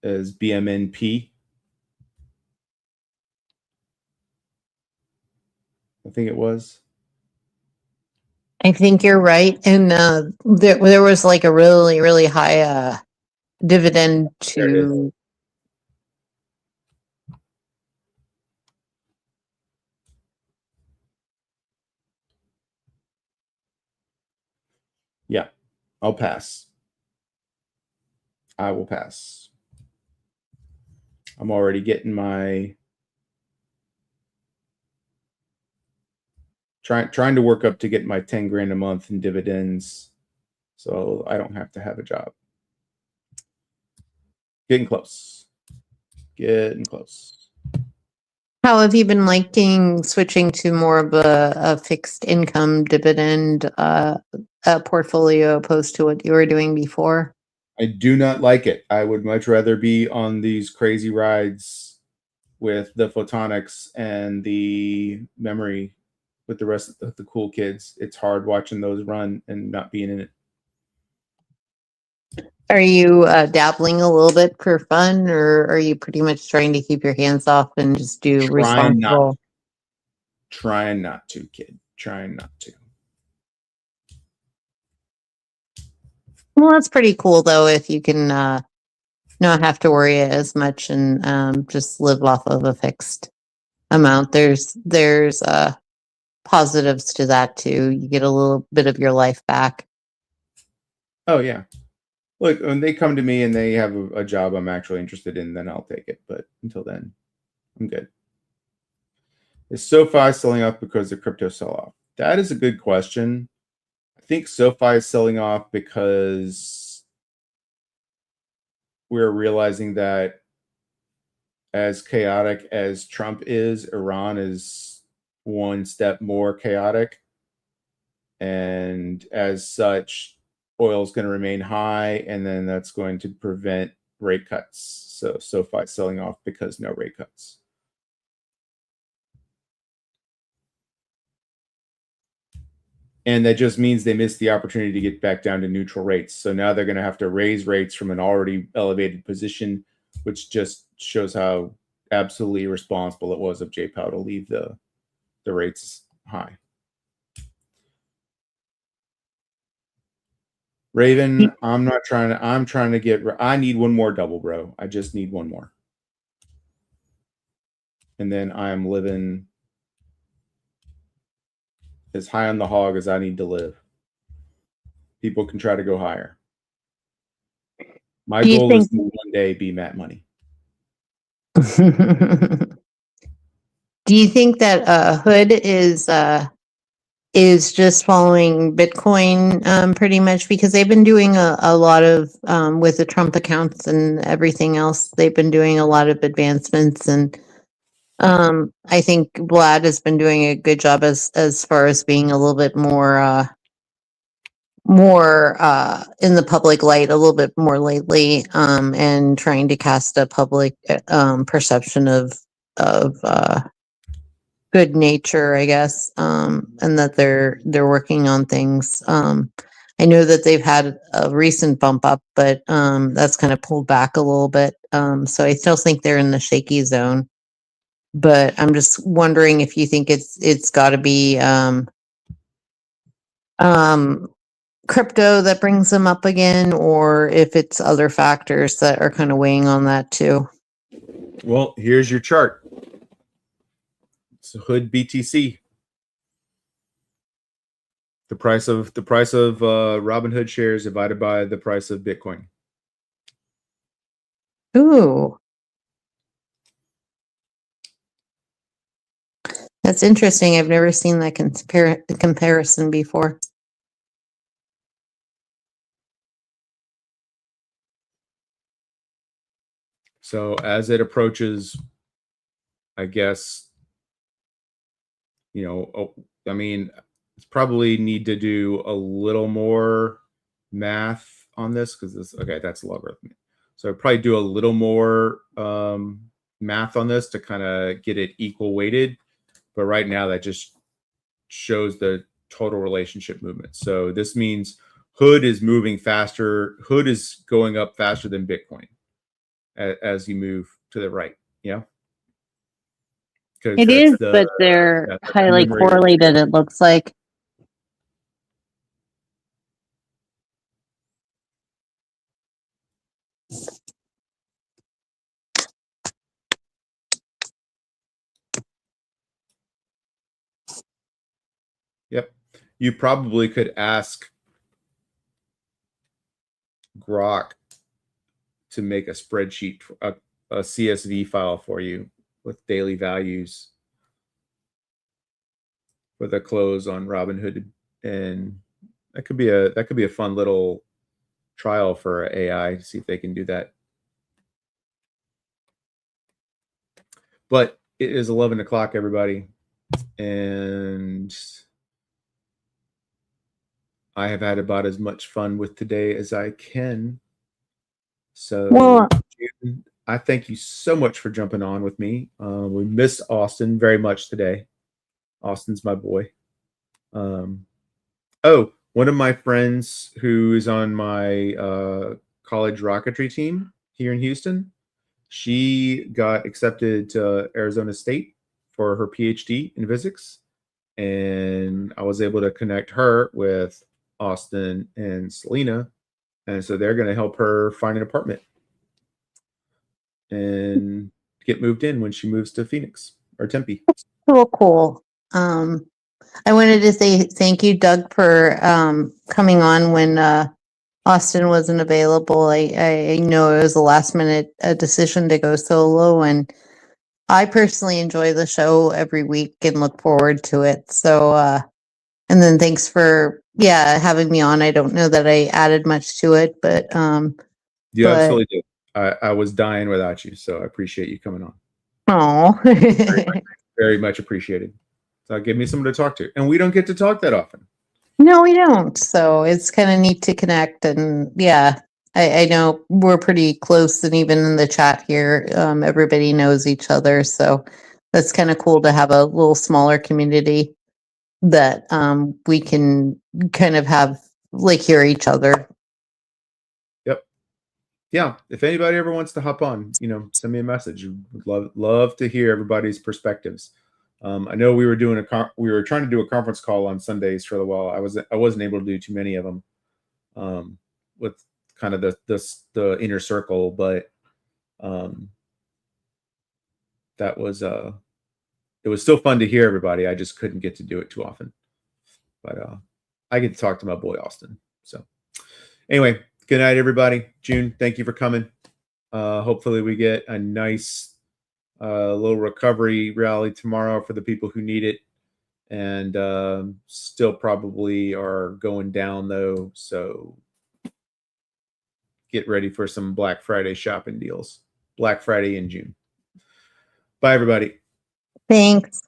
as BMNP. I think it was. I think you're right, and there was like a really high dividend to. Yeah, I'll pass. I will pass. I'm already getting my trying to work up to get my 10 grand a month in dividends, so I don't have to have a job. Getting close. Getting close. How have you been liking switching to more of a fixed income dividend portfolio opposed to what you were doing before? I do not like it. I would much rather be on these crazy rides with the photonics and the memory with the rest of the cool kids. It's hard watching those run and not being in it. Are you dabbling a little bit for fun, or are you pretty much trying to keep your hands off and just do responsible? Trying not to, kid. Trying not to. Well, that's pretty cool though. If you can not have to worry as much and just live off of a fixed amount. There's positives to that too. You get a little bit of your life back. Oh yeah. Look, when they come to me and they have a job I'm actually interested in, then I'll take it. But until then, I'm good. Is SoFi selling off because of crypto sell-off? That is a good question. I think SoFi is selling off because we're realizing that as chaotic as Trump is, Iran is one step more chaotic. And as such, oil is going to remain high, and then that's going to prevent rate cuts. So SoFi selling off because no rate cuts. And that just means they missed the opportunity to get back down to neutral rates. So now they're going to have to raise rates from an already elevated position, which just shows how absolutely irresponsible it was of J Powell to leave the rates high. Raven, I'm trying to get, I need one more double, bro. I just need one more. And then I am living as high on the hog as I need to live. People can try to go higher. My goal is to one day be Matt Money. Do you think that Hood is just following Bitcoin pretty much because they've been doing a lot of with the Trump accounts and everything else. They've been doing a lot of advancements, and I think Vlad has been doing a good job as far as being a little bit more in the public light a little bit more lately, and trying to cast a public perception of good nature, I guess, and that they're working on things. I know that they've had a recent bump up, but that's kind of pulled back a little bit. So I still think they're in the shaky zone. But I'm just wondering if you think it's got to be crypto that brings them up again, or if it's other factors that are kind of weighing on that too. Well, here's your chart. It's Hood BTC. The price of Robinhood shares divided by the price of Bitcoin. Ooh. That's interesting. I've never seen that comparison before. So as it approaches, I guess, I mean, it's probably need to do a little more math on this because that's logarithmic. So I'd probably do a little more math on this to kind of get it equal weighted. But right now that just shows the total relationship movement. So this means Hood is moving faster. Hood is going up faster than Bitcoin as you move to the right. Yeah. It is, but they're highly correlated, it looks like. Yep. You probably could ask Grok to make a spreadsheet, a CSV file for you with daily values for the close on Robinhood, and that could be a fun little trial for AI to see if they can do that. But it is 11 o'clock, everybody, and I have had about as much fun with today as I can. So I thank you so much for jumping on with me. We missed Austin very much today. Austin's my boy. One of my friends who is on my college rocketry team here in Houston, she got accepted to Arizona State for her PhD in physics. And I was able to connect her with Austin and Selena. And so they're going to help her find an apartment and get moved in when she moves to Phoenix or Tempe. Cool. I wanted to say thank you, Doug, for coming on when Austin wasn't available. I know it was a last minute decision to go solo, and I personally enjoy the show every week and look forward to it. So, and then thanks for having me on. I don't know that I added much to it, but you absolutely do. I was dying without you, so I appreciate you coming on. Oh, very much appreciated. So give me someone to talk to, and we don't get to talk that often. No, we don't. So it's kind of neat to connect, and I know we're pretty close, and even in the chat here, everybody knows each other. So that's kind of cool to have a little smaller community that we can kind of have hear each other. Yep. Yeah. If anybody ever wants to hop on, send me a message. Would love to hear everybody's perspectives. I know we were trying to do a conference call on Sundays for a while. I wasn't able to do too many of them with kind of the inner circle, but that was it was still fun to hear everybody. I just couldn't get to do it too often, but I get to talk to my boy Austin. So anyway, good night, everybody. June, thank you for coming. Hopefully we get a nice little recovery rally tomorrow for the people who need it, and still probably are going down though, so get ready for some Black Friday shopping deals. Black Friday in June. Bye, everybody. Thanks.